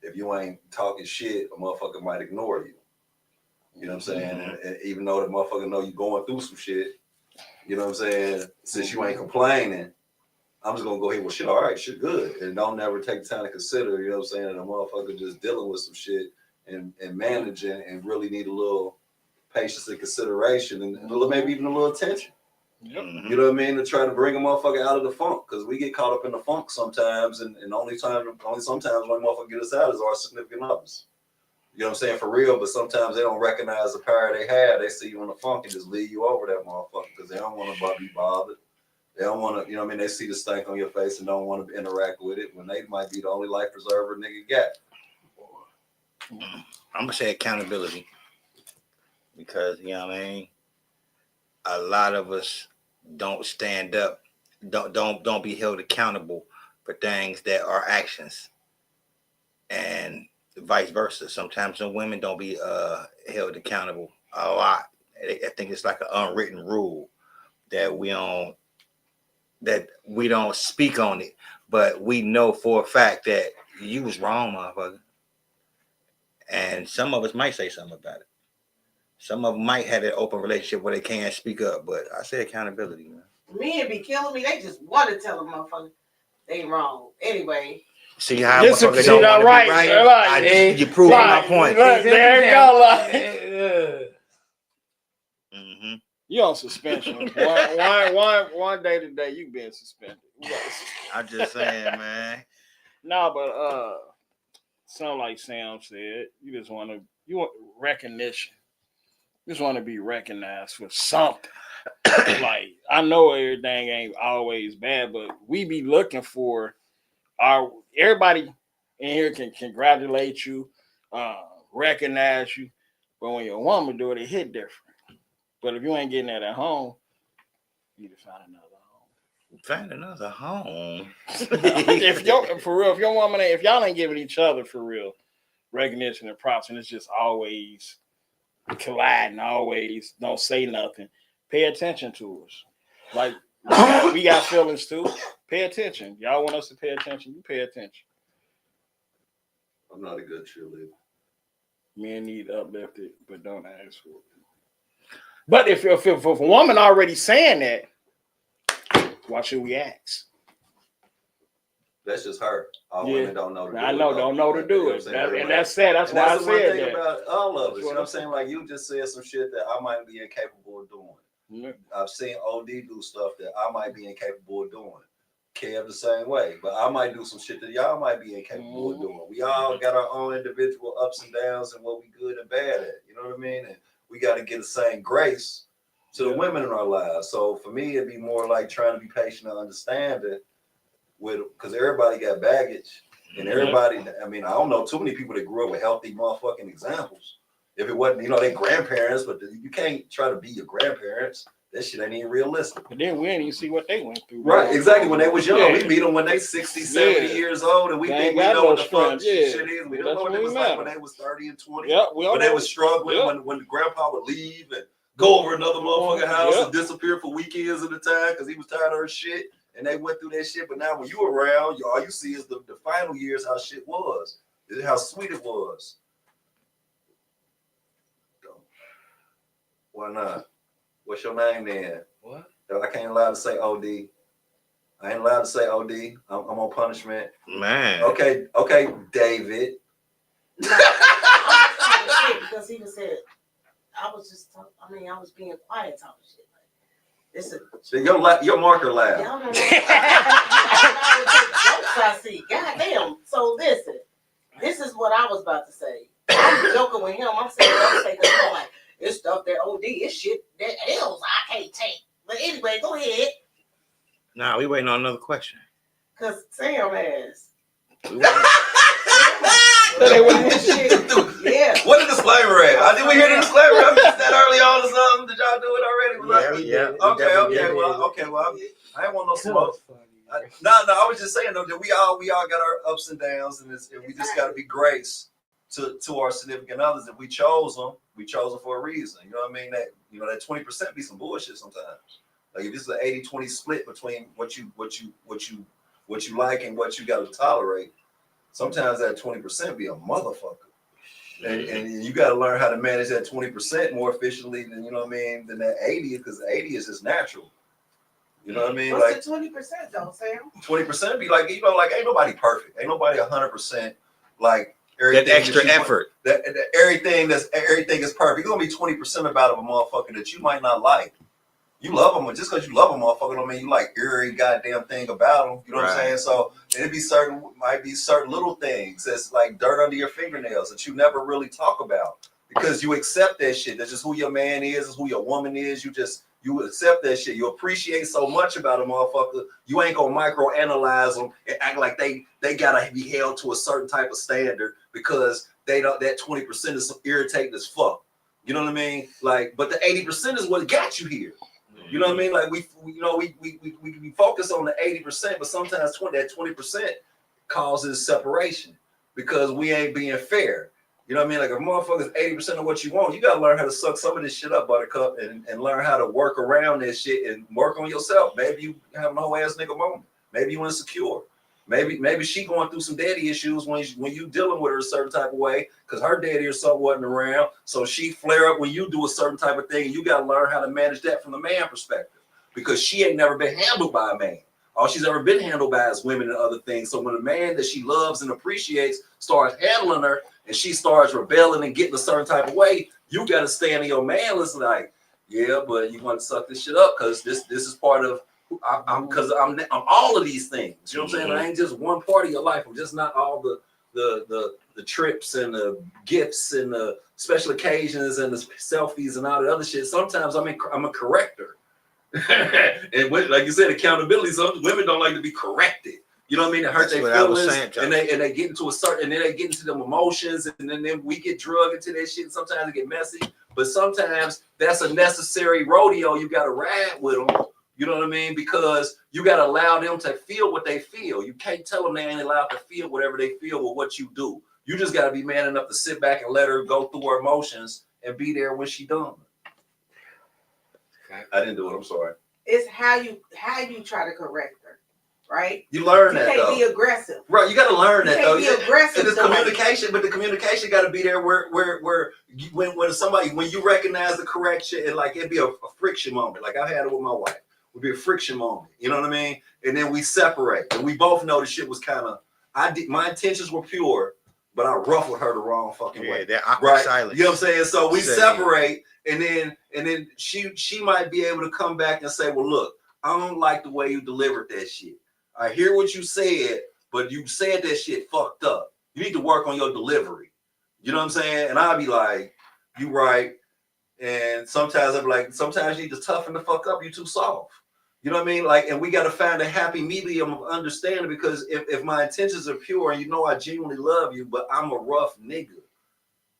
if you ain't talking shit, a motherfucker might ignore you. You know what I'm saying? And even though the motherfucker know you going through some shit, you know what I'm saying? Since you ain't complaining, I'm just gonna go ahead with shit. All right, shit good. And don't never take the time to consider, you know what I'm saying? And a motherfucker just dealing with some shit and managing and really need a little patience and consideration and maybe even a little attention. Yep. You know what I mean? To try to bring a motherfucker out of the funk. Because we get caught up in the funk sometimes, and only sometimes when motherfucker get us out is our significant others. You know what I'm saying? For real, but sometimes they don't recognize the power they have. They see you in the funk and just leave you over that motherfucker because they don't want to be bothered. They don't want to, you know what I mean? They see the stank on your face and don't want to interact with it when they might be the only life preserver nigga got. I'm gonna say accountability because you know what I mean. A lot of us don't stand up, don't be held accountable for things that are actions, and vice versa. Sometimes some women don't be held accountable a lot. I think it's like an unwritten rule that we don't speak on it, but we know for a fact that you was wrong, motherfucker. And some of us might say something about it. Some of them might have an open relationship where they can't speak up, but I say accountability, man. Men be killing me. They just want to tell them motherfucker they wrong. Anyway. See how motherfuckers don't want to be right? You proved my point. There you go. Mm-hmm. You on suspension. one day today you been suspended. I'm just saying, man. No, but something like Sam said, you want recognition. You just want to be recognized for something. Like I know everything ain't always bad, but we be looking for everybody in here can congratulate you, recognize you, but when your woman do it, it hit different. But if you ain't getting that at home, you need to find another home. Find another home. If your woman, if y'all ain't giving each other for real recognition and props, and it's just always colliding, always don't say nothing. Pay attention to us. Like we got feelings too. Pay attention. Y'all want us to pay attention? You pay attention. I'm not a good cheerleader. Men need uplifted, but don't ask for it. But if a woman already saying that, why should we ask? That's just her. All women don't know to do it. I know, don't know to do it. And that's sad. That's why I said that. That's the that. about all of us. You know what I'm saying? Like you just said some shit that I might be incapable of doing. Mm-hmm. I've seen OD do stuff that I might be incapable of doing. Kev the same way. But I might do some shit that y'all might be incapable of doing. We all got our own individual ups and downs and what we good and bad at. You know what I mean? And we got to get the same grace to the women in our lives. So for me, it'd be more like trying to be patient and understand it. Because everybody got baggage, and everybody. I mean, I don't know too many people that grew up with healthy motherfucking examples. If it wasn't, they grandparents, but you can't try to be your grandparents. That shit ain't even realistic. But then we ain't even see what they went through. Right, exactly. When they was young, we beat them when they 60, 70 years old, and we think we know what the fuck shit is. We don't know what it was like when they was 30 and 20. When they was struggling, when the grandpa would leave and go over another motherfucking house and disappear for weekends at a time because he was tired of her shit. And they went through that shit, but now when you around, all you see is the final years how shit was, how sweet it was. Why not? What's your name then? What? I can't allow to say OD. I ain't allowed to say OD. I'm on punishment. Man. Okay, David. Because he just said, I was being quiet talking shit. Your marker laugh. Y'all don't know. I see. Goddamn. So listen, this is what I was about to say. I'm joking with him. I'm saying don't say because I'm like, it's stuff that OD, it's shit that else I can't take. But anyway, go ahead. Nah, we waiting on another question. Because Sam has Yeah. What the disclaimer at? Did we hear the disclaimer? I missed that early on or something. Did y'all do it already? Yeah. Okay. Well, I ain't want no smoke. No. I was just saying though that we all got our ups and downs, and we just got to be grace to our significant others. If we chose them for a reason. You know what I mean? That that 20% be some bullshit sometimes. Like if this is an 80-20 split between what you like and what you got to tolerate, sometimes that 20% be a motherfucker. And you got to learn how to manage that 20% more efficiently than than that 80, because 80 is just natural. You know what I mean? What's the 20% though, Sam? 20% be like ain't nobody perfect. Ain't nobody 100% like that extra effort. That everything is perfect. You're gonna be 20% about a motherfucker that you might not like. You love them, but just because you love a motherfucker don't mean you like every goddamn thing about them. You know what I'm saying? So might be certain little things that's like dirt under your fingernails that you never really talk about because you accept that shit. That's just who your man is who your woman is. You accept that shit. You appreciate so much about a motherfucker. You ain't gonna microanalyze them and act like they gotta be held to a certain type of standard because that 20% is irritating as fuck. You know what I mean? Like, but the 80% is what got you here. You know what I mean? Like we focus on the 80%, but sometimes that 20% causes separation because we ain't being fair. You know what I mean? Like if motherfuckers 80% of what you want, you gotta learn how to suck some of this shit up, Buttercup, and learn how to work around this shit and work on yourself. Maybe you have no ass nigga moment. Maybe you insecure. Maybe she going through some daddy issues when you dealing with her a certain type of way because her daddy or something wasn't around. So she flare up when you do a certain type of thing, and you got to learn how to manage that from the man perspective because she ain't never been handled by a man. All she's ever been handled by is women and other things. So when a man that she loves and appreciates starts handling her and she starts rebelling and getting a certain type of way, you got to stand in your man listen like, yeah, but you want to suck this shit up because this is part of I'm all of these things. You know what I'm saying? I ain't just one part of your life. I'm just not all the trips and the gifts and the special occasions and the selfies and all the other shit. Sometimes I'm a corrector. And like you said, accountability. Some women don't like to be corrected. You know what I mean? It hurts their feelings, and they get into and then they get into them emotions, and then we get drugged into that shit. Sometimes it get messy, but sometimes that's a necessary rodeo. You got to ride with them. You know what I mean? Because you got to allow them to feel what they feel. You can't tell them they ain't allowed to feel whatever they feel with what you do. You just got to be man enough to sit back and let her go through her emotions and be there when she done. I didn't do it. I'm sorry. It's how you try to correct her, right? You learn that. You can't be aggressive, right? You got to learn that though. Be aggressive. And it's communication, but the communication got to be there where when you recognize the correction and like it'd be a friction moment. Like I had it with my wife. Would be a friction moment, you know what I mean? And then we separate, and we both know the shit was kind of. My intentions were pure, but I ruffled her the wrong fucking way. That awkward silence. You know what I'm saying? So we separate, and then she might be able to come back and say, "Well, look, I don't like the way you delivered that shit. I hear what you said, but you said that shit fucked up. You need to work on your delivery." You know what I'm saying? And I'll be like, "You right." And sometimes I'm like, sometimes you need to toughen the fuck up. You too soft. You know what I mean? Like, and we got to find a happy medium of understanding because if my intentions are pure and I genuinely love you, but I'm a rough nigga,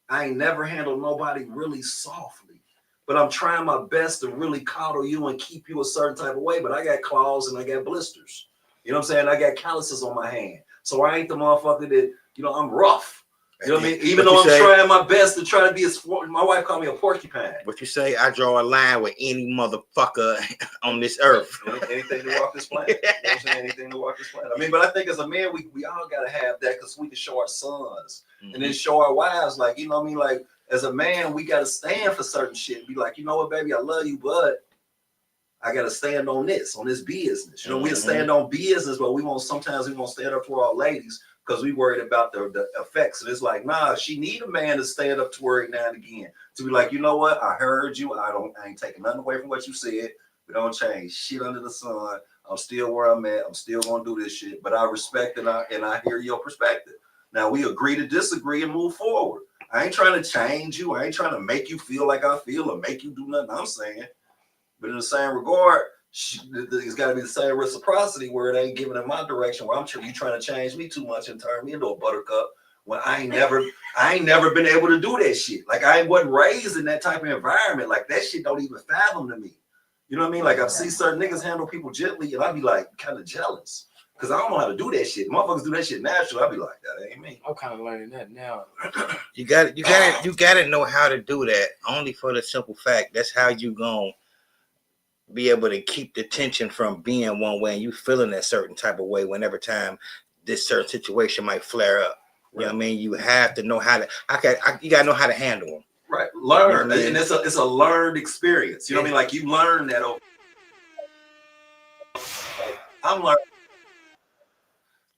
I ain't never handled nobody really softly. But I'm trying my best to really coddle you and keep you a certain type of way. But I got claws and I got blisters. You know what I'm saying? I got calluses on my hand. So I ain't the motherfucker that, I'm rough. You know what I mean? Even though I'm trying my best to try to be my wife called me a porcupine. What you say? I draw a line with any motherfucker on this earth. Anything to walk this planet. You know what I'm saying? Anything to walk this planet. I mean, but I think as a man, we all gotta have that because we can show our sons and then show our wives, like, you know what I mean? Like, as a man, we gotta stand for certain shit. Be like, you know what, baby, I love you, but I gotta stand on this business. We'll stand on business, but sometimes we won't stand up for our ladies. Because we worried about the effects. And it's like, nah, she need a man to stand up to her now and again. To be like, you know what? I heard you. I ain't taking nothing away from what you said. We don't change shit under the sun. I'm still where I'm at. I'm still gonna do this shit. But I respect and I hear your perspective. Now we agree to disagree and move forward. I ain't trying to change you. I ain't trying to make you feel like I feel or make you do nothing I'm saying. But in the same regard, It's got to be the same reciprocity where it ain't giving in my direction, where I'm sure you trying to change me too much and turn me into a buttercup when I ain't never been able to do that shit. Like I wasn't raised in that type of environment. Like that shit don't even fathom to me. You know what I mean? Like I see certain niggas handle people gently, and I be like kind of jealous because I don't know how to do that shit. Motherfuckers do that shit naturally. I be like, that ain't me. I'm kind of learning that now. You got to know how to do that. Only for the simple fact that's how you gonna be able to keep the tension from being one way and you feeling a certain type of way whenever time this certain situation might flare up. You know what I mean? You have to know how to. You gotta know how to handle them. Right, learn, and it's a learned experience. You know what I mean? Like you learn that. I'm learning.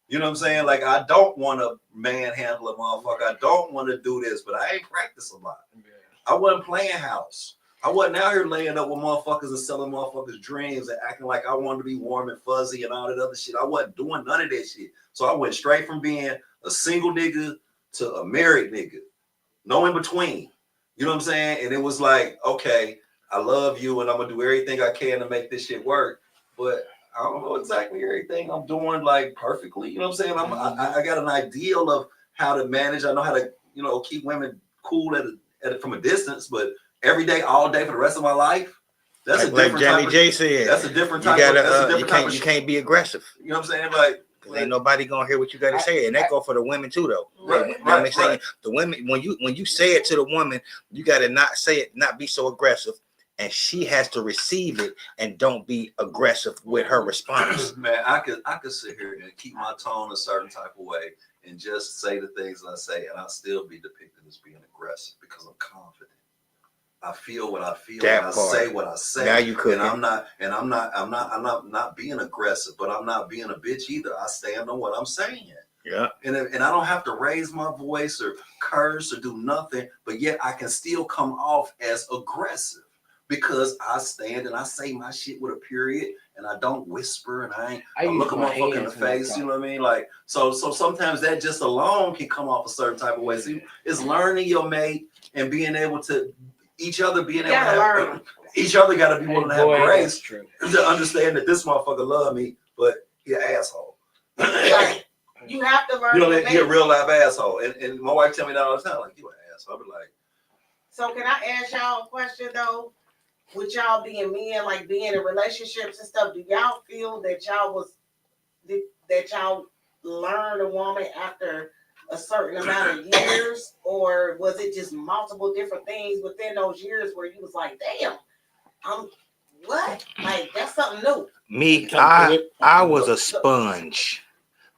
You know what I'm saying? Like I don't want to manhandle a motherfucker. I don't want to do this, but I ain't practiced a lot. I wasn't playing house. I wasn't out here laying up with motherfuckers and selling motherfuckers dreams and acting like I wanted to be warm and fuzzy and all that other shit. I wasn't doing none of that shit. So I went straight from being a single nigga to a married nigga. No in between. You know what I'm saying? And it was like, okay, I love you and I'm gonna do everything I can to make this shit work. But I don't know exactly everything I'm doing like perfectly. You know what I'm saying? I got an ideal of how to manage. I know how to, keep women cool at it from a distance, but every day, all day for the rest of my life. That's a different Jamie J said. That's a different type of. You can't be aggressive. You know what I'm saying? Like, ain't nobody gonna hear what you gotta say, and that go for the women too, though. Right, you know what I'm saying? The women, when you say it to the woman, you gotta not say it, not be so aggressive, and she has to receive it, and don't be aggressive with her response. Man, I could sit here and keep my tone a certain type of way and just say the things I say, and I'll still be depicted as being aggressive because I'm confident. I feel what I feel, and I say what I say. Now you could, and I'm not being aggressive, but I'm not being a bitch either. I stand on what I'm saying. Yeah. And I don't have to raise my voice or curse or do nothing, but yet I can still come off as aggressive because I stand and I say my shit with a period, and I don't whisper and I look a motherfucker in the face. You know what I mean? Like so sometimes that just alone can come off a certain type of way. So it's learning your mate and being able to. Each other got to be willing to have grace to understand that this motherfucker love me, but he an asshole. Right. You have to learn. He a real life asshole, and my wife tell me that all the time. Like, you an asshole. I be like. So can I ask y'all a question though? With y'all being men, like being in relationships and stuff, do y'all feel that y'all learned a woman after a certain amount of years, or was it just multiple different things within those years where you was like, damn, what? Like that's something new. Me, I was a sponge.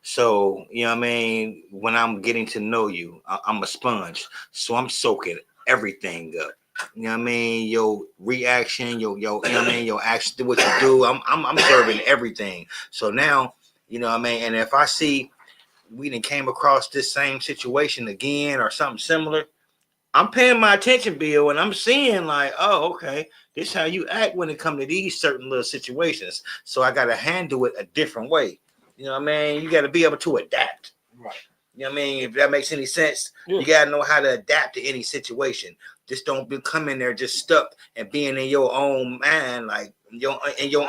So, you know what I mean? When I'm getting to know you, I'm a sponge. So I'm soaking everything up. You know what I mean? Your reaction, you know what I mean? Your action, what you do, I'm serving everything. So now, you know what I mean? And if I see we done came across this same situation again or something similar, I'm paying my attention bill and I'm seeing like, oh, okay, this is how you act when it comes to these certain little situations. So I got to handle it a different way. You know what I mean? You got to be able to adapt. Right. You know what I mean? If that makes any sense, you got to know how to adapt to any situation. Just don't be coming there just stuck and being in your own mind, like in your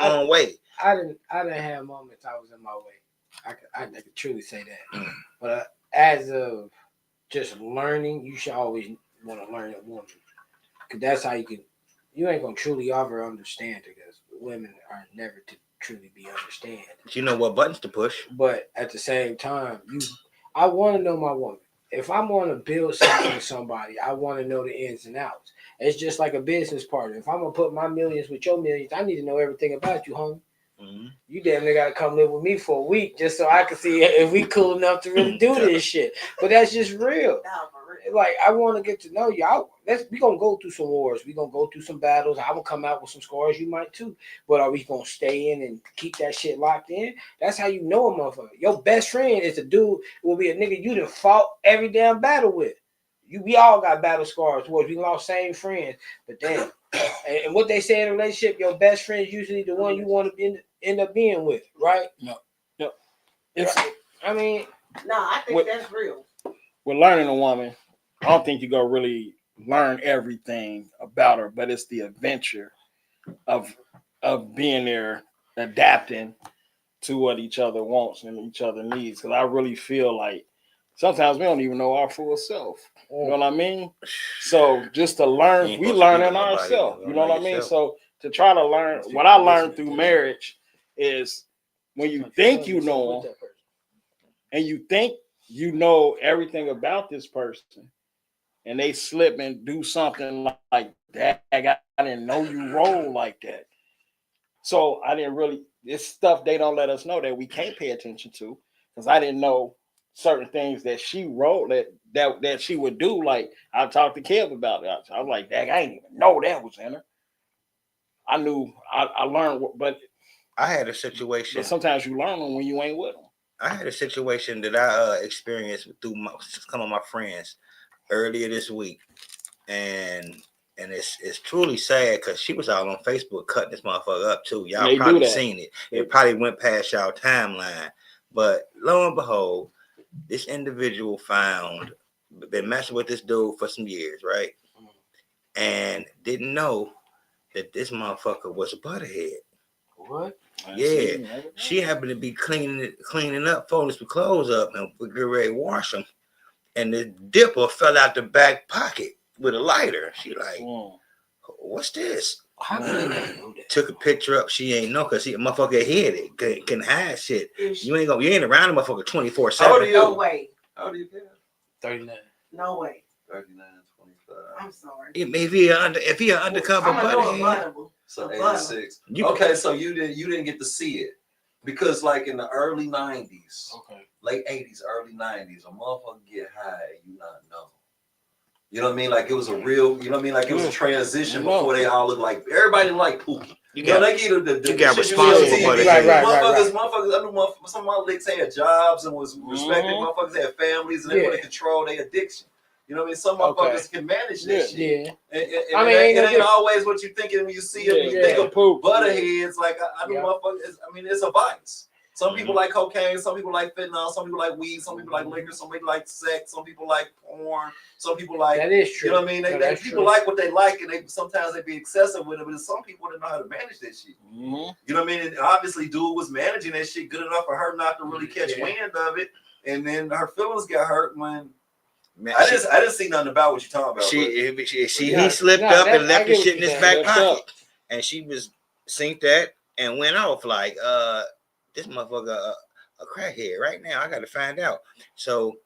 own way. I didn't have moments I was in my way. I could truly say that. But as of just learning, you should always want to learn a woman, because that's how you ain't gonna truly ever understand her, because women are never to truly be understand. You know what buttons to push. But at the same time, I want to know my woman. If I'm going to build something with somebody, I want to know the ins and outs. It's just like a business partner. If I'm gonna put my millions with your millions, I need to know everything about you, homie. Mm-hmm. You damn near gotta come live with me for a week just so I can see if we cool enough to really do this shit. But that's just real. Like, I want to get to know you. We gonna go through some wars. We gonna go through some battles. I'm gonna come out with some scars. You might too. But are we gonna stay in and keep that shit locked in? That's how you know a motherfucker. Your best friend is a dude who will be a nigga you done fought every damn battle with. We all got battle scars towards. We lost same friends. But damn. And what they say in a relationship, your best friend is usually the one you want to end up being with, right? No. I mean, no, I think that's real. With learning a woman, I don't think you go really learn everything about her, but it's the adventure of of being there, adapting to what each other wants and each other needs. Because I really feel like sometimes we don't even know our full self. You know what I mean? So just to learn, we learning ourselves. You know what I mean? So to try to learn, what I learned through marriage is when you think you know them and you think you know everything about this person and they slip and do something like that, I didn't know you roll like that. So I didn't really, it's stuff they don't let us know that we can't pay attention to, because I didn't know certain things that she wrote that she would do. Like I talked to Kev about it. I was like, dang, I didn't even know that was in her. I knew, I learned, but I had a situation. But sometimes you learn them when you ain't with them. I had a situation that I experienced through some of my friends earlier this week, and it's truly sad because she was out on Facebook cutting this motherfucker up too. Y'all probably seen it. It probably went past y'all timeline, but lo and behold, this individual been messing with this dude for some years, right? And didn't know that this motherfucker was a butterhead. What? Yeah, she happened to be cleaning up, folding some clothes up, and we get ready to wash them. And the dipper fell out the back pocket with a lighter. She like, what's this? How could they know that? Took a picture up. She ain't know because motherfucker hid it. Can hide shit. You ain't around the motherfucker 24/7. How old are you? No way. How old are you? 39. No way. 39, 25. I'm sorry. If he an undercover butthead. So 86. Okay, so you didn't get to see it. Because like in the early 90s, late 80s, early 90s, a motherfucker get high and you not know. You know what I mean? Like it was a real, you know what I mean? Like it was a transition before they all looked like, everybody didn't like Pookie. You got responsible for it. Motherfuckers, I knew some of my licks had jobs and was respected. Motherfuckers had families and they want to control their addiction. You know what I mean? Some motherfuckers can manage that shit. Yeah. And it ain't always what you thinking when you see it. You think of butterheads. Like I know motherfuckers. I mean, it's a vice. Some people like cocaine. Some people like fentanyl. Some people like weed. Some people like liquor. Some people like sex. Some people like porn. Some people like that is true. You know what I mean? People like what they like, and sometimes they be excessive with it. But some people don't know how to manage that shit. You know what I mean? And obviously, dude was managing that shit good enough for her not to really catch wind of it, and then her feelings got hurt when. Man, I didn't see nothing about what you're talking about. He slipped up and left his shit in his back pocket, and she was synced that and went off like, this motherfucker a crackhead right now. I got to find out. So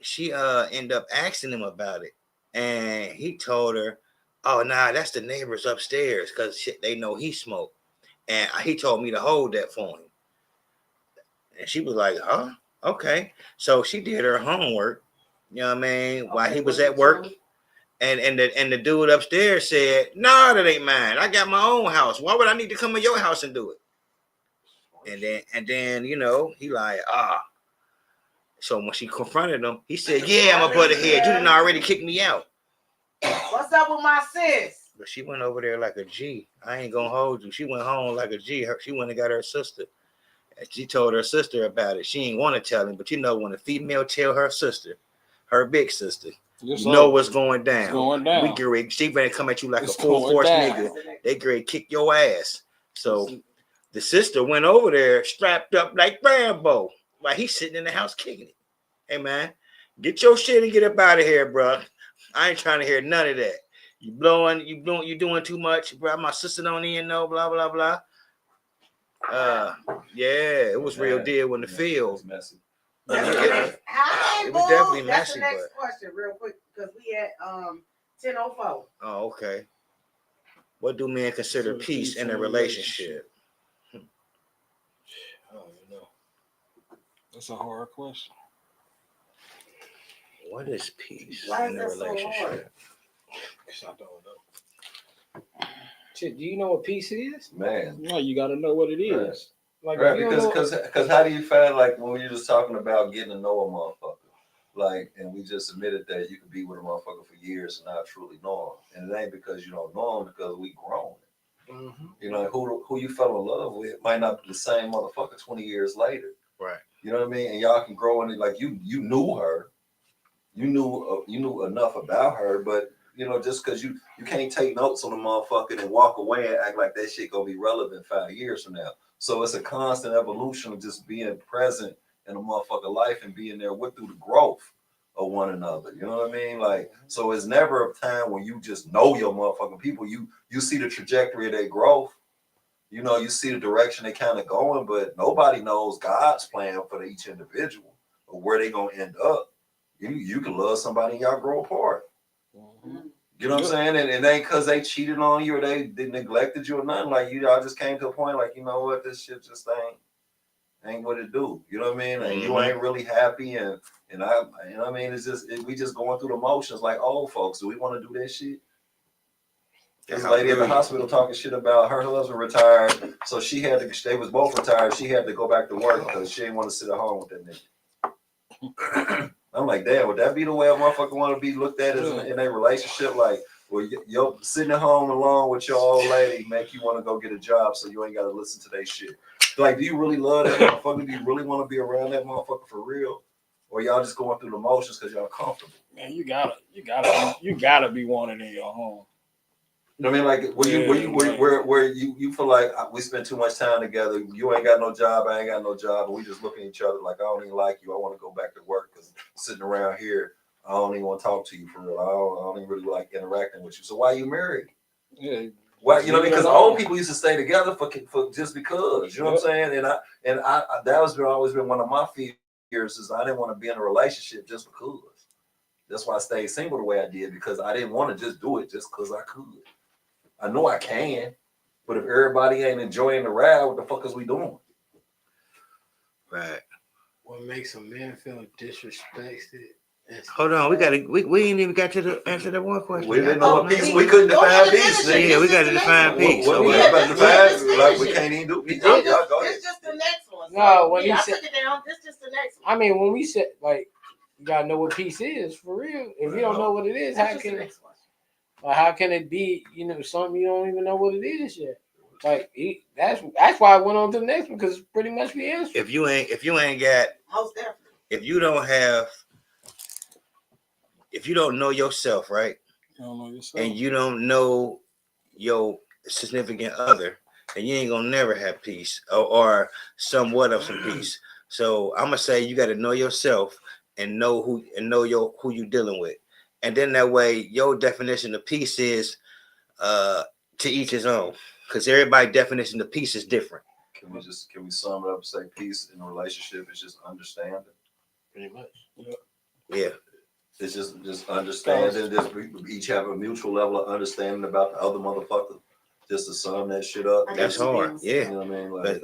she ended up asking him about it, and he told her, "Oh, nah, that's the neighbors upstairs because they know he smoked, and he told me to hold that for him." And she was like, "Huh, okay." So she did her homework. You know what I mean? While he was at work, and the dude upstairs said, "No, that ain't mine. I got my own house. Why would I need to come to your house and do it?" And then you know he like So when she confronted him, he said, "Yeah, I'm a butterhead. You didn't already kick me out." What's up with my sis? But she went over there like a G. I ain't gonna hold you. She went home like a G. She went and got her sister. And she told her sister about it. She ain't want to tell him, but you know when a female tell her sister. Her big sister, you know what's going down. It's going down. She ready to come at you like a full force nigga. They ready to kick your ass. So the sister went over there strapped up like Rambo, while he's sitting in the house kicking it. Hey man, get your shit and get up out of here, bro. I ain't trying to hear none of that. You doing too much, bro. My sister don't even know. Blah blah blah. Yeah, it was real deal in the field. Messy. It was definitely messy. That's the next question, real quick, because we at 10:04. Oh, okay. What do men consider peace in a relationship? I don't know. That's a hard question. What is peace in a relationship? I don't know. Shit, do you know what peace is? Man, no, you got to know what it is. Right. Like, right, because how do you find, like, when we were just talking about getting to know a motherfucker, like, and we just admitted that you could be with a motherfucker for years and not truly know him, and it ain't because you don't know him, because we grown. You know, who you fell in love with might not be the same motherfucker 20 years later. Right. You know what I mean? And y'all can grow in it. Like you knew her, you knew enough about her, but just because you can't take notes on a motherfucker and walk away and act like that shit gonna be relevant 5 years from now. So it's a constant evolution of just being present in a motherfucker life and being there through the growth of one another. You know what I mean? Like, so it's never a time when you just know your motherfucking people. You see the trajectory of their growth. You see the direction they kind of going, but nobody knows God's plan for each individual or where they gonna end up. You can love somebody and y'all grow apart. Mm-hmm. You know what I'm saying? And it ain't because they cheated on you or they neglected you or nothing. Like, y'all just came to a point like, you know what, this shit just ain't what it do. You know what I mean? And you ain't really happy, and I, you know what I mean? It's just we just going through the motions like old folks. Do we want to do that shit? This lady at the hospital talking shit about her husband retired, so they was both retired. She had to go back to work because she didn't want to sit at home with that nigga. I'm like, damn, would that be the way a motherfucker want to be looked at in a relationship? Like, well, you're sitting at home alone with your old lady make you want to go get a job so you ain't got to listen to that shit. Like, do you really love that motherfucker? Do you really want to be around that motherfucker for real? Or y'all just going through the motions because y'all comfortable? Man, you gotta be wanted in your home. You know what I mean? Like, where you feel like we spend too much time together. You ain't got no job, I ain't got no job, and we just looking at each other like, I don't even like you. I want to go back to work because sitting around here, I don't even want to talk to you for real. I don't even really like interacting with you. So why you married? Yeah. Why, you know, because old people used to stay together for just because. You know what I'm saying? And I that was always been one of my fears is I didn't want to be in a relationship just because. That's why I stayed single the way I did, because I didn't want to just do it just because I could. I know I can, but if everybody ain't enjoying the ride, what the fuck is we doing? Right. What makes a man feel disrespected? Hold on, we ain't even got to the answer that one question. We didn't know what peace. We couldn't define peace. Yeah, we got to define peace. What we about to define? Like, we can't even do. It's just the next one. No, when I took it down. This just the next one. I mean, when we said like, you gotta know what peace is for real. If you don't know what it is, how can it be? You know, something you don't even know what it is yet. Like that's why I went on to the next one, because pretty much we answered. If you ain't got, most definitely. If you don't know yourself, right? You don't know yourself. And you don't know your significant other, and you ain't gonna never have peace or somewhat of some peace. So I'm gonna say you got to know yourself and know who you dealing with, and then that way your definition of peace is to each his own, because everybody's definition of peace is different. Can we sum it up and say peace in a relationship is just understanding? Pretty much. Yeah. It's just understanding. Just we each have a mutual level of understanding about the other motherfucker. Just to sum that shit up. That's hard. Yeah. You know what I mean? Like,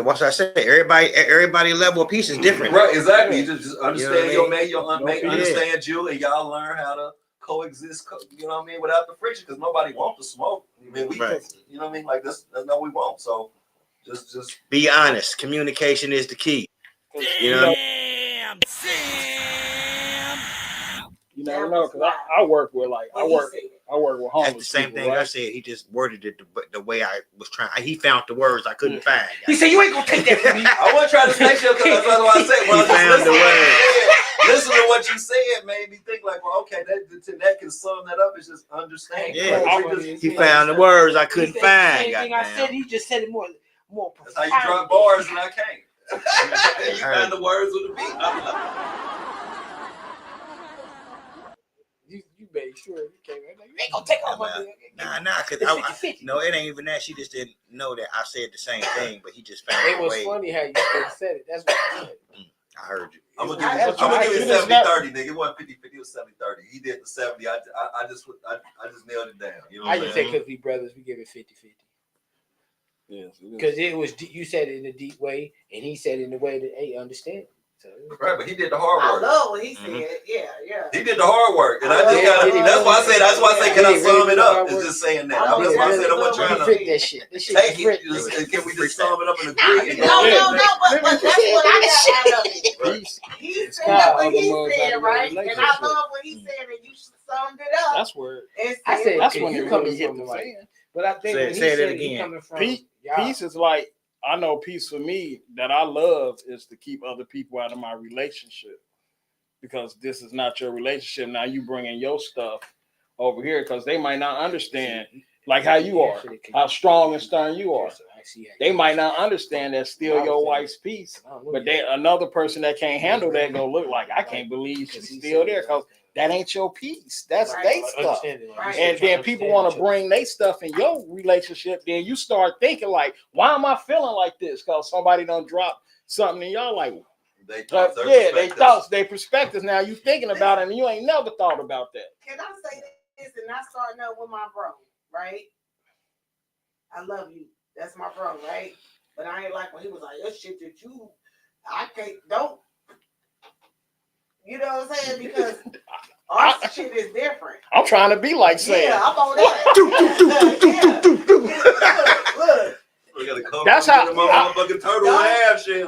what I say, everybody level of peace is different. Right, exactly. You just understand your mate, understand Yeah. you, and y'all learn how to coexist, you know what I mean, without the friction, because nobody wants to smoke. I mean, you know what I mean? Like, that's no, we won't. So just be honest. Communication is the key. You know? You never know, because I work with homeless That's the same people, thing right? I said. He just worded it the way I was trying. He found the words I couldn't find. He said, "You ain't gonna take that from me." I wasn't trying to say shit, because that's what I said. When I was listen to what you said, made me think like, well, okay, that can sum that up. It's just understanding. Yeah, like, he found the words I couldn't find. Same thing I said. He just said it more. That's how you drop bars, and I can't. You found the words with the beat. You made sure you came in. Like, you ain't gonna take off my thing. Nah, because no, it ain't even that. She just didn't know that I said the same thing, but he just found it was funny how you said it. That's what I said. I heard you. I'm gonna give it 70-30, nigga. It wasn't 50-50, it was 70-30. He did the 70. I just nailed it down. You know I just said because we brothers, we give it 50-50. Yes, because it was you said it in a deep way, and he said it in a way that hey, understand. So, right, but he did the hard work. I love what he said. Yeah. He did the hard work, and I just gotta. That's why I say. That's why I say. Can I sum it up? It's just saying that. That's why I said I wasn't trying to that shit. Take it. Can we just sum it up and agree? No. But that's what I got out of it. He said what he said, right? And I love what he said, and you summed it up. That's where I said. That's when you it come really from hit the fan. But I think when he said it again. Peace is like. I know peace for me that I love is to keep other people out of my relationship, because this is not your relationship. Now you bring in your stuff over here because they might not understand like how you are, how strong and stern you are. They might not understand that steal your wife's peace, but another person that can't handle that gonna look like, I can't believe she's still there because that ain't your piece. That's they stuff. And then people want to bring their stuff in your relationship. Then you start thinking like, why am I feeling like this? Because somebody done drop something in y'all like, they thoughts, their perspectives. Now you thinking about it and you ain't never thought about that. Can I say this? And I starting out with my bro, right? I love you. That's my bro, right? But I ain't like when he was like, that shit that don't. You know what I'm saying? Because our shit is different. I'm trying to be like saying. Yeah, I'm on that. Look. That's how motherfucking turtle laugh shit.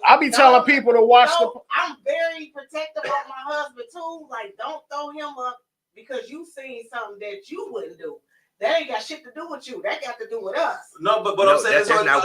I be telling people to watch I'm very protective of my husband too. Like, don't throw him up because you seen something that you wouldn't do. That ain't got shit to do with you. That got to do with us. No, but I'm saying that's what I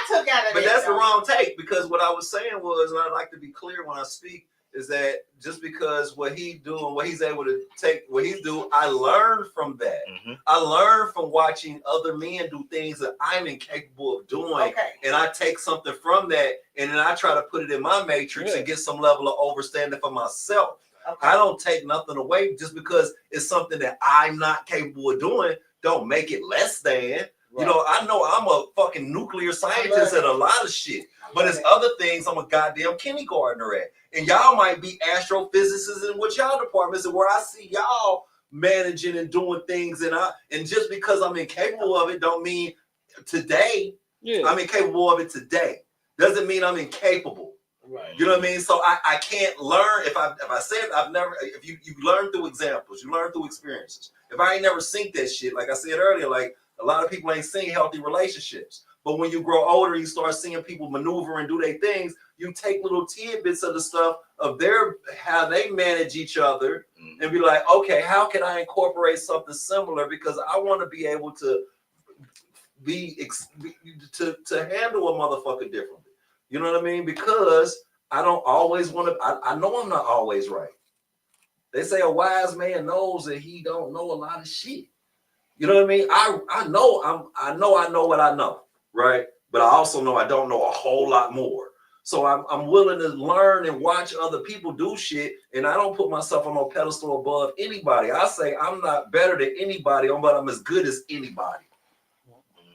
took out of it. But that's the wrong take because what I was saying was, and I like to be clear when I speak, is that just because what he's doing, what he's able to take, what he's doing, I learned from that. Mm-hmm. I learned from watching other men do things that I'm incapable of doing, and I take something from that, and then I try to put it in my matrix and get some level of understanding for myself. I don't take nothing away just because it's something that I'm not capable of doing. Don't make it less than. Right. You know I'm a fucking nuclear scientist at a lot of shit. But it's other things I'm a goddamn kindergartner at. And y'all might be astrophysicists in what y'all departments and where I see y'all managing and doing things. And just because I'm incapable of it don't mean today I'm incapable of it today. Doesn't mean I'm incapable. Right. You know what I mean? So I can't learn if I said if you learn through examples, you learn through experiences. If I ain't never seen that shit, like I said earlier, like a lot of people ain't seen healthy relationships. But when you grow older, you start seeing people maneuver and do their things. You take little tidbits of the stuff of how they manage each other and be like, okay, how can I incorporate something similar? Because I want to be able to to handle a motherfucker differently. You know what I mean? Because I don't always want to. I know I'm not always right. They say a wise man knows that he don't know a lot of shit. You know what I mean? I know what I know, right? But I also know I don't know a whole lot more. So I'm willing to learn and watch other people do shit, and I don't put myself on no pedestal above anybody. I say I'm not better than anybody, but I'm as good as anybody.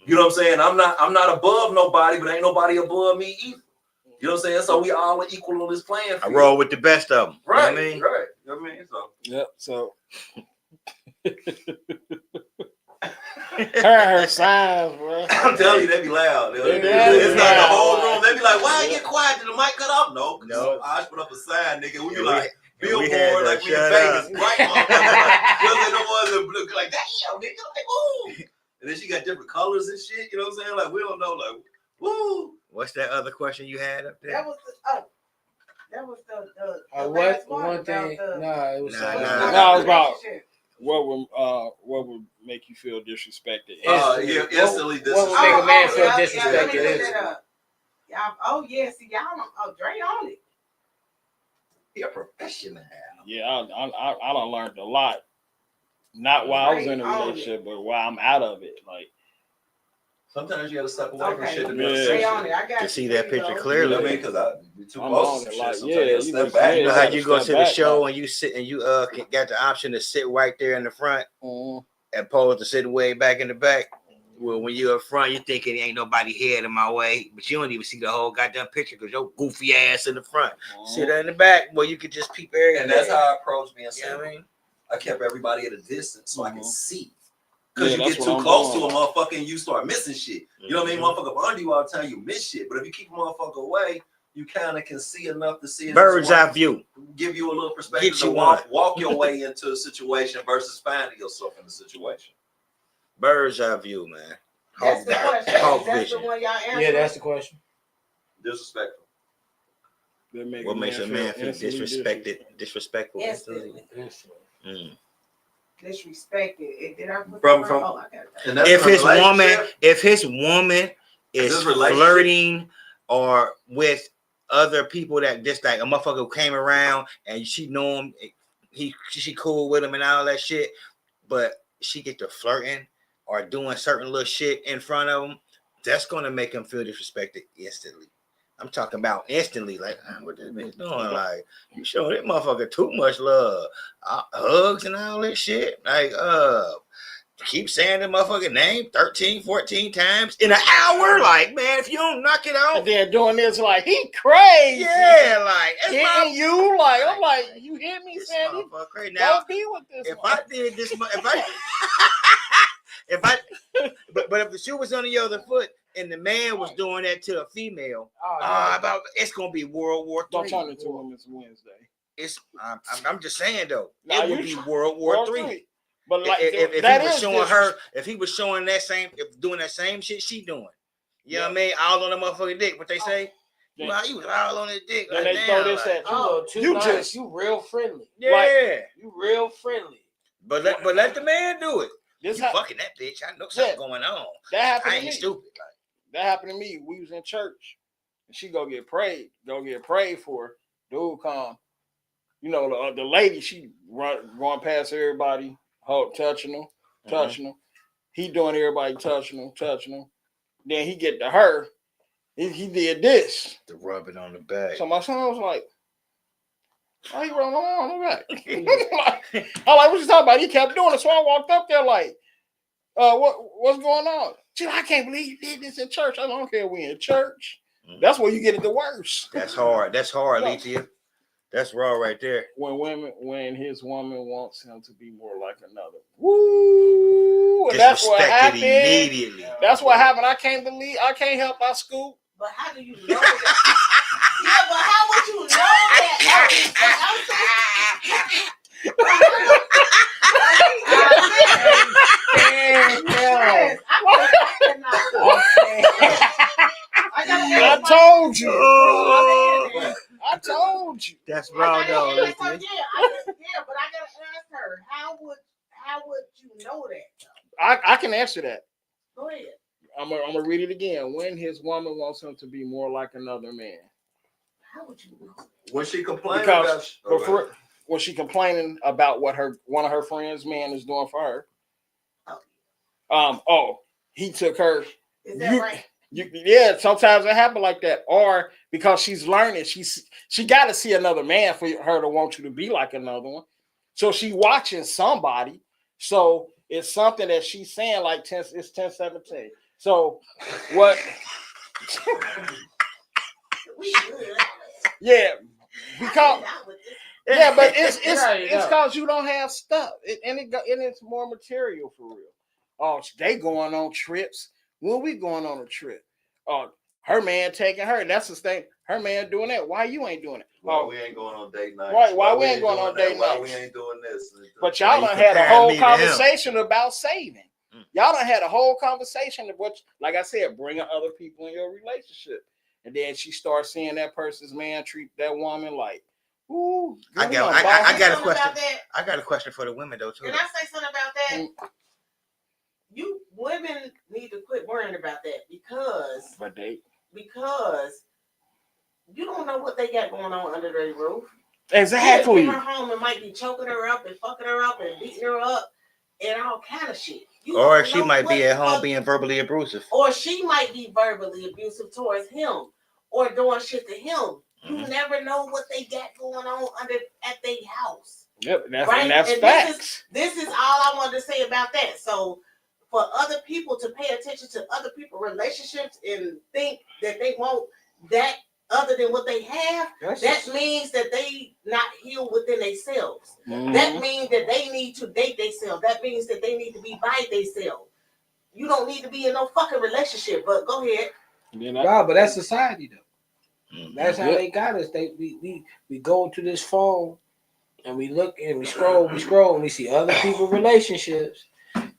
You know what I'm saying? I'm not above nobody, but ain't nobody above me either. You know what I'm saying? So we all are equal on this playing field. I roll with the best of them. Right, you know what I mean? Right. You know what I mean? So. Yep. So her signs, bro. I'm telling you, they be loud. It's like the whole room. They be like, "Why you get quiet? Did the mic cut off?" No. I put up a sign, nigga. We be like billboard, like we in Vegas, right? They're the ones that look like, damn, nigga, like, ooh. And then she got different colors and shit. You know what I'm saying? Like we don't know, like, woo. What's that other question you had up there? That was the one thing. It was about what would make you feel disrespected. Instantly disrespected. What would make a man feel disrespected? See, y'all don't. Dre on it. You're a professional. Yeah, I done learned a lot. Not while I was in a relationship, but while I'm out of it. Like sometimes you got to step away from shit to see that picture clearly. I mean, because you're too close to shit. You step back. You know how you go to the show and you sit and you got the option to sit right there in the front, opposed to sitting way back in the back. Well, when you're up front, you're thinking ain't nobody head in my way, but you don't even see the whole goddamn picture because your goofy ass in the front. Sit in the back where you could just peep everything. And that's how I approach being single. You know what I mean? I kept everybody at a distance so I can see. Because you get too close to a motherfucker and you start missing shit. You know what I mean? Motherfucker under you all the time, you miss shit. But if you keep a motherfucker away, you kind of can see enough to see it. Bird's eye view. Give you a little perspective to walk your way into a situation versus finding yourself in a situation. Bird's eye view, man. That's the question. That's the one y'all answer. Yeah, that's the question. Disrespectful. What makes a man feel disrespectful? Instantly. Disrespected. Did I put from I got it. If his woman is flirting or with other people that just like a motherfucker came around and she know him she cool with him and all that shit, but she get to flirting or doing certain little shit in front of him, that's gonna make him feel disrespected instantly. I'm talking about instantly, like, what this bitch doing? Like, you showing that motherfucker too much love, hugs and all that shit. Like, keep saying the motherfucking name 13, 14 times in an hour. Like, man, if you don't knock it out. And then doing this, like, he crazy. Yeah, like, hitting you, like, I'm like, you hit me, Sandy. Crazy. Now, don't be with this. If I did this, but if the shoe was on the other foot and the man was doing that to a female, it's gonna be World War III. Don't turn into Women's Wednesday. I'm just saying though, it would be World War III. But like, if he was showing her, if he was showing that same, doing that same shit she doing, you know what I mean? All on the motherfucking dick. What they say? Well, you was all on his dick. Then they throw this at you. You nice. You real friendly. Yeah, like, you real friendly. But let the man do it. This you fucking that bitch. I know something going on. That happened. I ain't stupid. Like, that happened to me. We was in church, and she go get prayed for. Dude come, you know, the lady, she going past everybody, touching them. He doing everybody touching them. Then he get to her. He did this. To rub it on the back. So my son was like, why you rubbing on the back? I'm like, what you talking about? He kept doing it. So I walked up there like, what's going on? She's like, I can't believe you did this in church. I don't care. We in church. That's where you get it the worst. That's hard. That's hard, Letia. That's raw right there. When his woman wants him to be more like another. Woo! And that's what happened. Immediately. That's what happened. I can't help my school. But how do you know that? Yeah, but how would you know that? I told you. I told you. That's raw though. Yeah, but I gotta ask her. How would you know that? I can answer that. Go ahead. I'm gonna read it again. When his woman wants him to be more like another man. How would you know? When she complaining when she complaining about what one of her friends' man is doing for her. He took her. Is that right? Yeah, sometimes it happens like that. Or because she's learning, she got to see another man for her to want you to be like another one. So she watching somebody. So it's something that she's saying like it's 10:17. So what? Yeah, because but it's because you don't have stuff, and it's more material for real. Oh, they going on trips. When we going on a trip? Her man taking her. That's the thing. Her man doing that. Why you ain't doing it? Why we ain't going on date nights? Right? Why we ain't going on date nights? Why we ain't doing this? But y'all done had a whole conversation about saving. Y'all done had a whole conversation of what, like I said, bringing other people in your relationship. And then she starts seeing that person's man treat that woman like, ooh. I got a question. I got a question for the women though too. Can I say something about that? You women need to quit worrying about that because you don't know what they got going on under their roof. Exactly. Her home and might be choking her up and fucking her up and beating her up and all kind of shit. Or she might be at home being verbally abusive. Or she might be verbally abusive towards him or doing shit to him. You never know what they got going on at their house. Yep, that's facts. This is all I wanted to say about that. So for other people to pay attention to other people's relationships and think that they want that other than what they have, that means that they not healed within themselves. That means that they need to date themselves. That means that they need to be by themselves. You don't need to be in no fucking relationship, but go ahead. Nah, but that's society though. That's how they got us. We go to this phone and we look and we scroll and we see other people's relationships.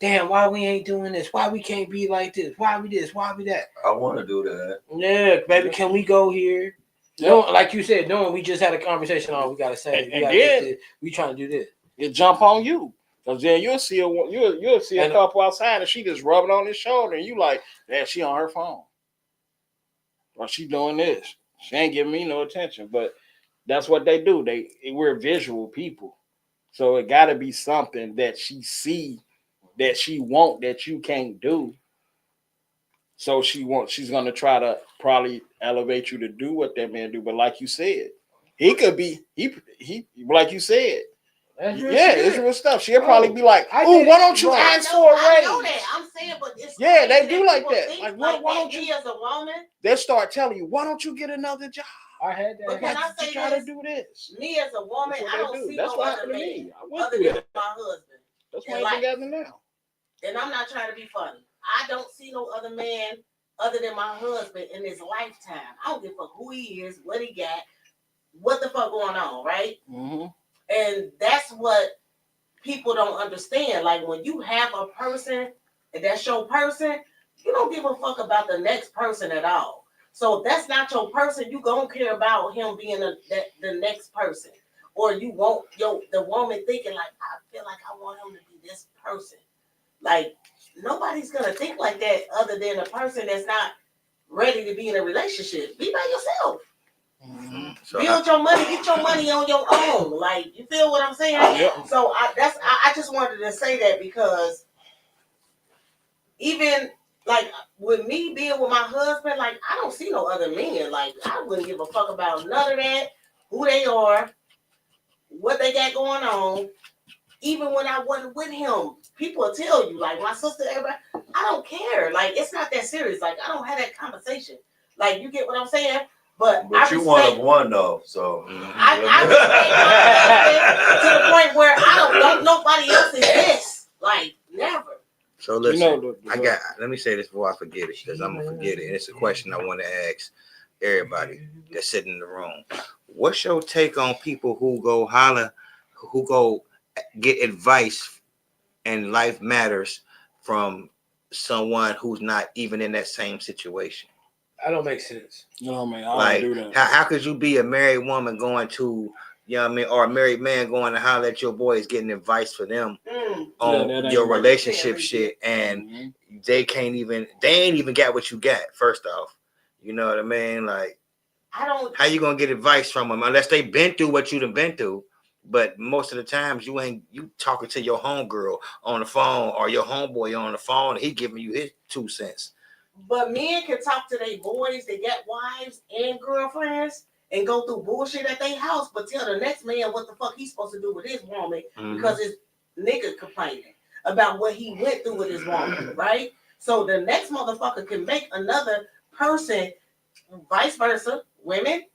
Damn, why we ain't doing this? Why we can't be like this? Why we this? Why we that? I want to do that. Yeah, baby, can we go here? No, like you said, no, we just had a conversation on we gotta say we trying to do this. It jump on you. Cause then you'll see a couple outside and she just rubbing on his shoulder and you like, yeah, she on her phone. Or she doing this. She ain't giving me no attention. But that's what they do. We're visual people. So it got to be something that she see that she want that you can't do. So she's gonna try to probably elevate you to do what that man do. But like you said, he could be he like you said. It's real stuff. She'll probably be like, "Oh, why don't you ask for a raise?" I know that. I'm saying, but it's they do like that. Like, why don't you, as a woman, they start telling you, "Why don't you get another job?" I had that. But can I say try to do this? Me as a woman, I don't see That's no what other happened to man me. I went other through than that. my husband. That's why I'm together now. And I'm not trying to be funny. I don't see no other man other than my husband in his lifetime. I don't give a fuck who he is, what he got, what the fuck going on, right? Mm-hmm. And that's what people don't understand. Like, when you have a person and that's your person, you don't give a fuck about the next person at all. So if that's not your person, you gonna care about him being the next person. Or you want the woman thinking like, I feel like I want him to be this person. Like, nobody's gonna think like that other than a person that's not ready to be in a relationship. Be by yourself. Mm-hmm. So build your money, get your money on your own. Like, you feel what I'm saying? Yep. So I just wanted to say that because even like with me being with my husband, like, I don't see no other men. Like, I wouldn't give a fuck about none of that, who they are, what they got going on. Even when I wasn't with him, people will tell you, like my sister, everybody, I don't care. Like, it's not that serious. Like, I don't have that conversation. Like, you get what I'm saying? But you one of one though, so I respect my husband to the point where I don't nobody else exists. Like, never. So listen, let me say this before I forget it, because I'm gonna forget it. And it's a question I want to ask everybody that's sitting in the room. What's your take on people who go get advice and life matters from someone who's not even in that same situation? That don't make sense. No, man, I don't do that. How could you be a married woman going to, you know what I mean, or a married man going to holler at your boys getting advice for them on your relationship shit, and they ain't even got what you got, first off. You know what I mean? Like, how you gonna get advice from them unless they been through what you done been through? But most of the times you talking to your homegirl on the phone or your homeboy on the phone, he giving you his 2 cents. But men can talk to their boys, they got wives and girlfriends, and go through bullshit at their house, but tell the next man what the fuck he's supposed to do with his woman because his nigga complaining about what he went through with his woman, right? So the next motherfucker can make another person, vice versa, women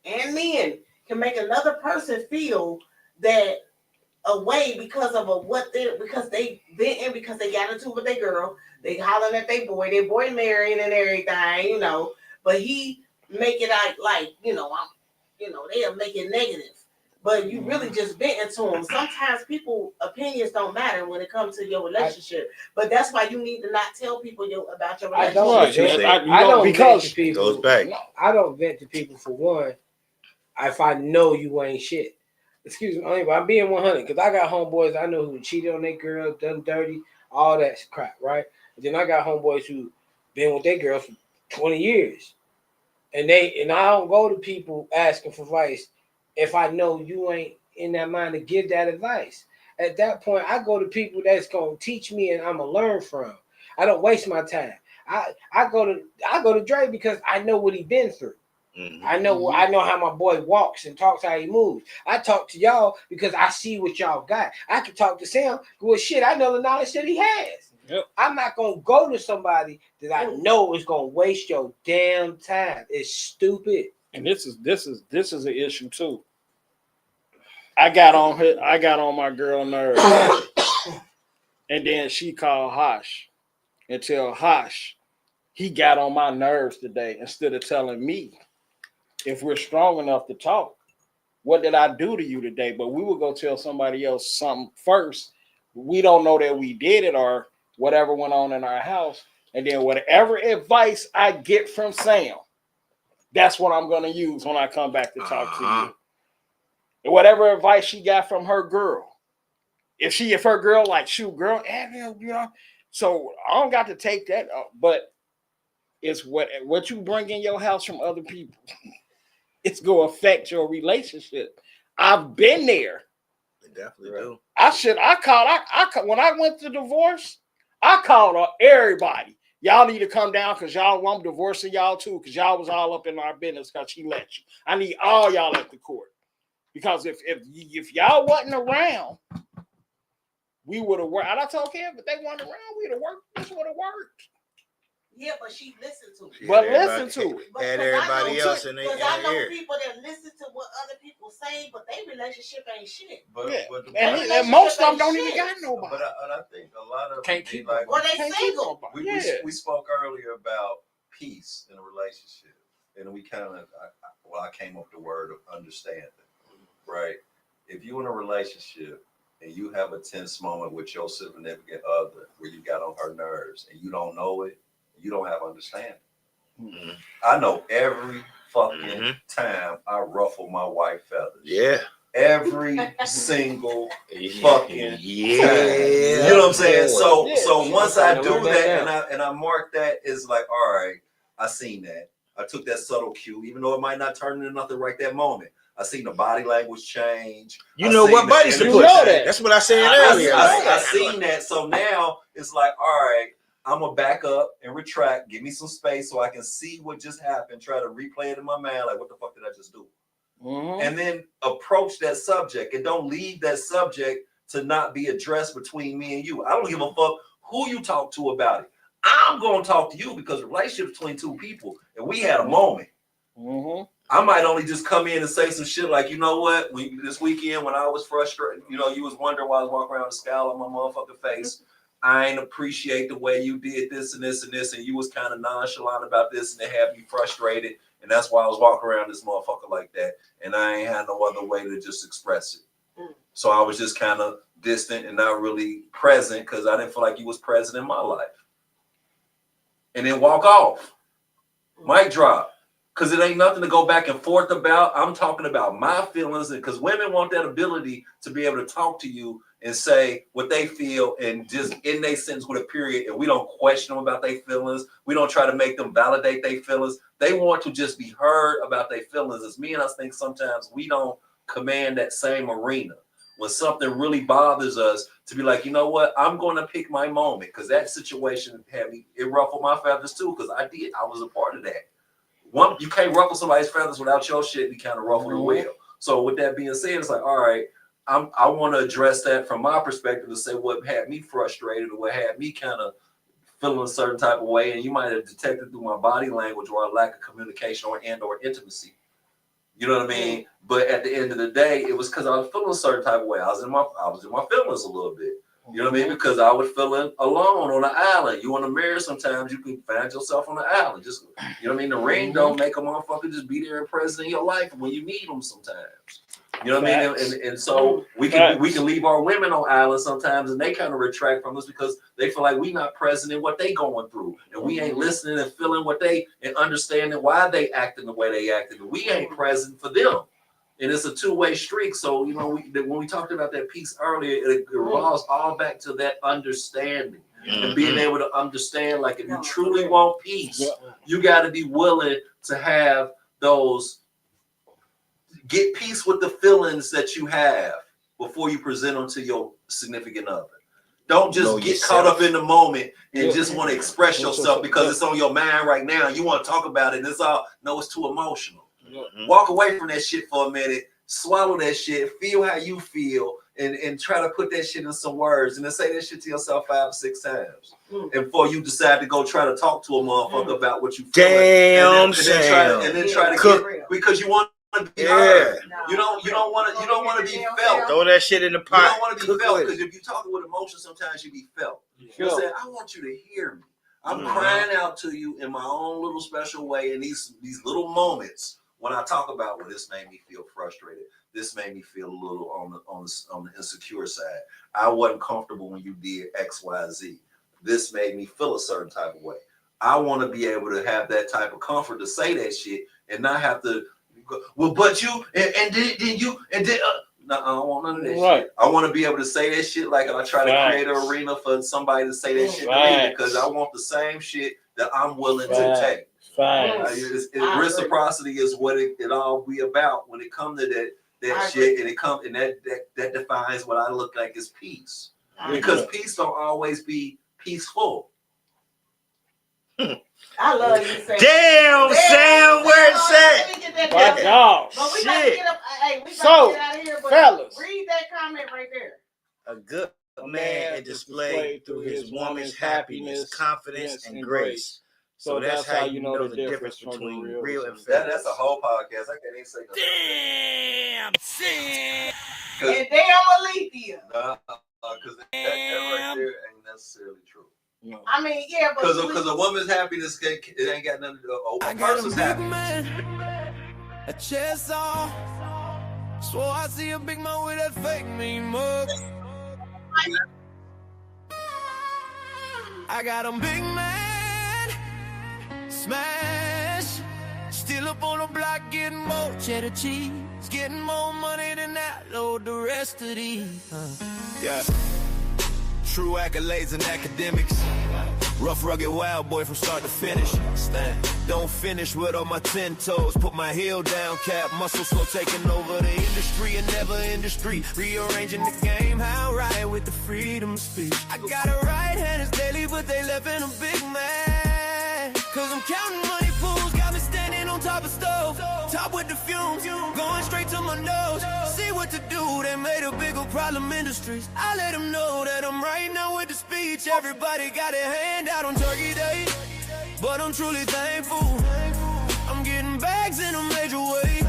and men can make another person feel that away because of because they got into it with their girl. They hollering at their boy married and everything, you know. But he make it out like, they'll make it negative. But you really just venting to them. Sometimes people opinions don't matter when it comes to your relationship. But that's why you need to not tell people about your relationship. I don't because vent to people. Goes back. I don't vent to people for one. If I know you ain't shit. Excuse me, I'm being 100 because I got homeboys I know who cheated on their girl, done dirty, all that crap, right? And then I got homeboys who been with their girl for 20 years. And I don't go to people asking for advice if I know you ain't in that mind to give that advice. At that point, I go to people that's gonna teach me and I'm gonna learn from. I don't waste my time. I go to Dre because I know what he been through. Mm-hmm. I know how my boy walks and talks, how he moves. I talk to y'all because I see what y'all got. I can talk to Sam. Well, shit, I know the knowledge that he has. Yep. I'm not gonna go to somebody that I know is gonna waste your damn time. It's stupid. And this is an issue too. I got on my girl nerves, and then she called Hosh and tell Hosh he got on my nerves today instead of telling me. If we're strong enough to talk, what did I do to you today? But we will go tell somebody else something first. We don't know that we did it or whatever went on in our house. And then whatever advice I get from Sam, that's what I'm going to use when I come back to talk to you. And whatever advice she got from her girl. If her girl like, shoot, girl, so I don't got to take that up. But it's what you bring in your house from other people. It's going to affect your relationship. I've been there. Definitely do. When I went to divorce, I called everybody. Y'all need to come down because I'm divorcing y'all too because y'all was all up in our business because she let you. I need all y'all at the court. Because if y'all wasn't around, we would have worked. And I told Kev, if they weren't around, we'd have worked. This would have worked. Yeah, but she listened to it. But listen to it. Had everybody else in their ear. Because I know people that listen to what other people say, but their relationship ain't shit. And most of them don't even got nobody. But I think a lot of can't keep like, or they single. We spoke earlier about peace in a relationship, and we kind of I came up with the word of understanding, right? If you in a relationship and you have a tense moment with your significant other where you got on her nerves and you don't know it, you don't have understanding. Mm-hmm. I know every fucking time I ruffle my white feathers. Yeah. Every single fucking time. You know what I'm saying? So once I do that and I mark that as like, all right, I seen that. I took that subtle cue, even though it might not turn into nothing right that moment. I seen the body language change. You know what buttons to put. That's what I said earlier. I seen that. So now it's like, all right, I'm going to back up and retract. Give me some space so I can see what just happened. Try to replay it in my mind. Like, what the fuck did I just do? Mm-hmm. And then approach that subject. And don't leave that subject to not be addressed between me and you. I don't give a fuck who you talk to about it. I'm going to talk to you because the relationship between two people. And we had a moment. Mm-hmm. I might only just come in and say some shit like, you know what? This weekend when I was frustrated, you was wondering why I was walking around with a scowl on my motherfucking face. I ain't appreciate the way you did this and this and this, and you was kind of nonchalant about this, and it had me frustrated, and that's why I was walking around this motherfucker like that, and I ain't had no other way to just express it. So I was just kind of distant and not really present because I didn't feel like you was present in my life. And then walk off. Mic drop. Because it ain't nothing to go back and forth about. I'm talking about my feelings, and because women want that ability to be able to talk to you and say what they feel and just in their sentence with a period, and we don't question them about their feelings. We don't try to make them validate their feelings. They want to just be heard about their feelings. As me and us think sometimes we don't command that same arena. When something really bothers us, to be like, you know what, I'm going to pick my moment because that situation it ruffled my feathers too because I was a part of that. You can't ruffle somebody's feathers without your shit. You kind of ruffle the wheel. So with that being said, it's like, all right, I want to address that from my perspective and say what had me frustrated or what had me kind of feeling a certain type of way. And you might have detected through my body language or a lack of communication or intimacy. You know what I mean? But at the end of the day, it was because I was feeling a certain type of way. I was in my feelings a little bit. You know what I mean? Because I was feeling alone on the island. You want to marry sometimes, you can find yourself on the island. Just, you know what I mean? The ring don't make a motherfucker just be there and present in your life when you need them sometimes. You know what I mean? And so we can leave our women on islands sometimes and they kind of retract from us because they feel like we not present in what they going through. And we ain't listening and feeling and understanding why they acting the way they acting. And we ain't present for them. And it's a two-way streak. So, when we talked about that piece earlier, it revolves all back to that understanding and being able to understand, like, if you truly want peace, you got to be willing to have get peace with the feelings that you have before you present them to your significant other. Don't just get caught up in the moment and just want to express yourself because it's on your mind right now. You want to talk about it and it's too emotional. Walk away from that shit for a minute, swallow that shit, feel how you feel, and try to put that shit in some words and then say that shit to yourself 5 or 6 times. And before you decide to go try to talk to a motherfucker about what you feel. And then try to get, because you want to be heard. You don't want to be felt. Throw that shit in the pot. You don't want to be felt because if you're talking with emotion, sometimes you be felt. You know what I'm saying? I want you to hear me. I'm crying out to you in my own little special way in these little moments. When I talk about, well, this made me feel frustrated. This made me feel a little on the insecure side. I wasn't comfortable when you did X, Y, Z. This made me feel a certain type of way. I want to be able to have that type of comfort to say that shit and not have to go, well, but you and then you and then no, I don't want none of that shit. I want to be able to say that shit like I try to create an arena for somebody to say that shit to me because I want the same shit that I'm willing to take. Reciprocity is what it all be about when it comes to that. that shit, and it comes, and that defines what I look like as peace. Because peace don't always be peaceful. I love you, Sam. Damn, Sam, where it's at? My dog. But we got to get up. Hey, we got to So, get out of here. But fellas, read that comment right there. A good man is displayed through his woman's happiness, confidence, and grace. So that's how you know the difference between real and fake. That's a whole podcast. I can't even say that. Damn, Sam. And damn Alethea. Because that right there ain't necessarily true. No. I mean, yeah, but because a woman's happiness, it ain't got nothing to do with a person's happiness. A chest on. Swore I see a big man with that fake mean mug. I got a big man. Smash. Still up on the block getting more cheddar cheese. Getting more money than that. Load the rest of these. Yeah. True accolades and academics. Rough, rugged, wild boy from start to finish. Don't finish with all my 10 toes. Put my heel down, cap muscle slow, taking over the industry and never industry. Rearranging the game, how right with the freedom of speech. I got a right hand, it's daily, but they left in a big man. Cause I'm counting money pools, got me standing on top of stove. Top with the fumes, going straight to my nose. See what to do, they made a bigger problem industries. I let them know that I'm right now with the speech. Everybody got a hand out on Turkey Day, but I'm truly thankful. I'm getting bags in a major way.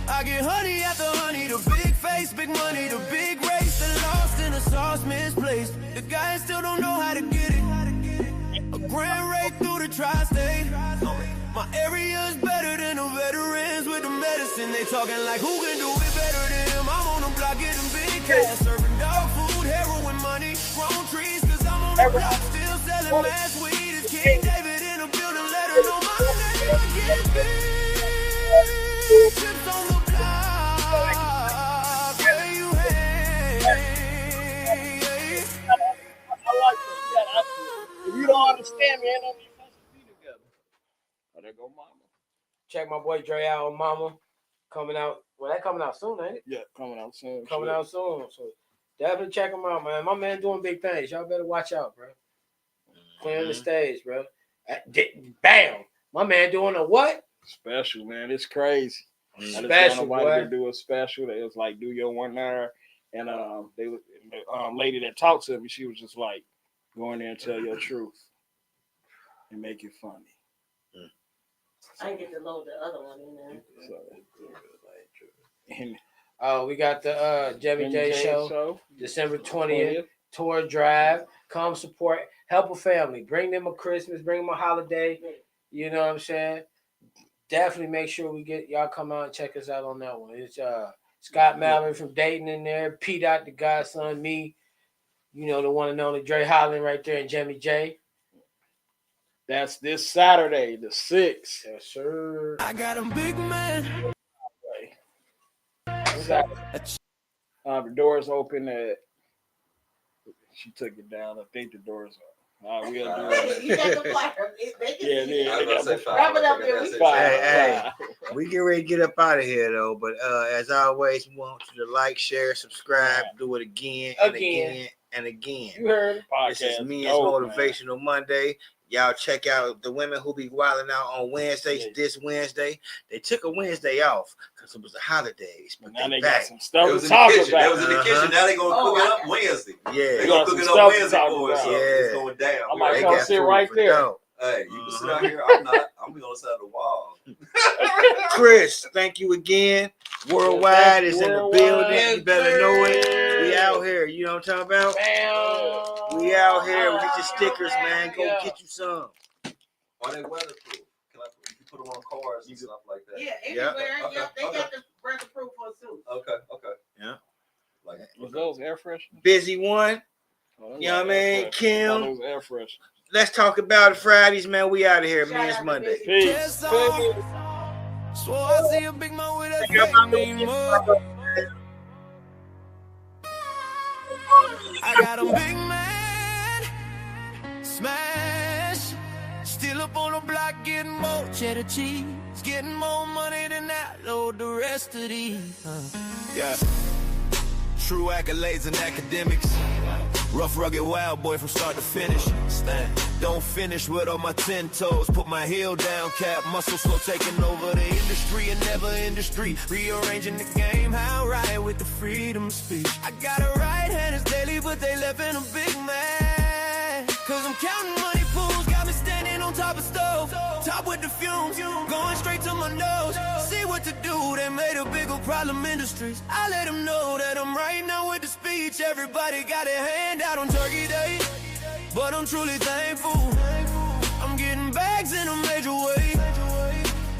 I get honey after honey, the big face, big money, the big race. The lost in the sauce misplaced. The guys still don't know how to get it. A grand raid through the tri-state. My area is better than the veterans with the medicine. They talking like who can do it better than him. I'm on the block getting big cash, serving dog food, heroin money, grown trees. Cause I'm on the block still selling mass weed. It's King David in the building, let her know my name. I get big. Chips on the block. Where you at? I like that. If you don't understand me, ain't no need for us to be together. Oh, there go Mama. Check my boy Dre out on Mama. Coming out. Well, that coming out soon, ain't it? Yeah, coming out soon. Coming out soon. So definitely check him out, man. My man doing big things. Y'all better watch out, bro. Clearing the stage, bro. Bam. My man doing a what? Special, man. It's crazy. Special, boy. To do a special. It was like do your one hour, and the lady that talked to me, she was just like, go in there and tell your truth and make it funny. I didn't get to load the other one in there. We got the Jimmy J show, December 20th, tour drive. Come support, help a family, bring them a Christmas, bring them a holiday. You know what I'm saying? Definitely make sure we get y'all come out and check us out on that one. It's Scott Mallory from Dayton in there, P. Dot the Godson, me, you know, the one and only Dre Holland right there, and Jimmy J. That's this Saturday, the 6th. Yes, sir. I got a big man. The doors open at. She took it down. I think the doors are. We'll do it. You got the flyer. Wrap it up there. Hey, we get ready to get up out of here though. But as always, we want you to like, share, subscribe, do it again and again and again. You heard it. This is Men's Motivational Monday. Y'all check out the women who be wilding out on Wednesdays. This Wednesday, they took a Wednesday off because it was the holidays. But now they back. got some stuff to talk about. That was in the kitchen. Now they gonna cook it up Wednesday. Yeah, they gonna cook it up Wednesday for us. So it's going down. I might come sit right there. Hey, you can sit out here. I'm not. I'm gonna sit on the wall. Chris, thank you again. Worldwide is in the building. You better know it. We out here. You know what I'm talking about? We out here. We get your stickers, man. Go get you some. Are they weatherproof? You put them on cars and stuff like that? Yeah, everywhere. They got the weatherproof ones too. Okay. Yeah. Was those air fresheners? Busy one. You know what I mean? Kim. Those air fresheners. Let's talk about it Fridays, man. We out of here, Men's Monday. Peace. So I see a big man with that fake mean mug. I got a big man. Smash. Still up up on the block getting more cheddar cheese. Getting more money than that, load the rest of these. Yeah. True accolades and academics. Rough, rugged, wild boy from start to finish. Don't finish with all my 10 toes. Put my heel down, cap, muscle slow, taking over the industry and never industry. Rearranging the game, how right with the freedom of speech. I got a right hand, it's daily, but they left in a big man. Cause I'm counting money pools, got me standing on top of stove. Top with the fumes, going straight to my nose. See what to do, they made a bigger problem industries. I let them know that I'm right now with the speech. Everybody got a hand out on Turkey Day, but I'm truly thankful. I'm getting bags in a major way.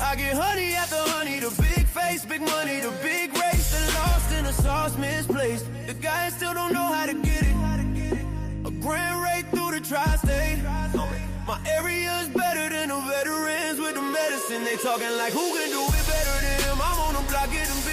I get honey after honey, the big face, big money, the big race. The lost in the sauce misplaced. The guys still don't know how to get it. A grand rate through the tri-state. My area is better than the veterans with the medicine. They talking like who can do it better than him. I'm on the block getting big.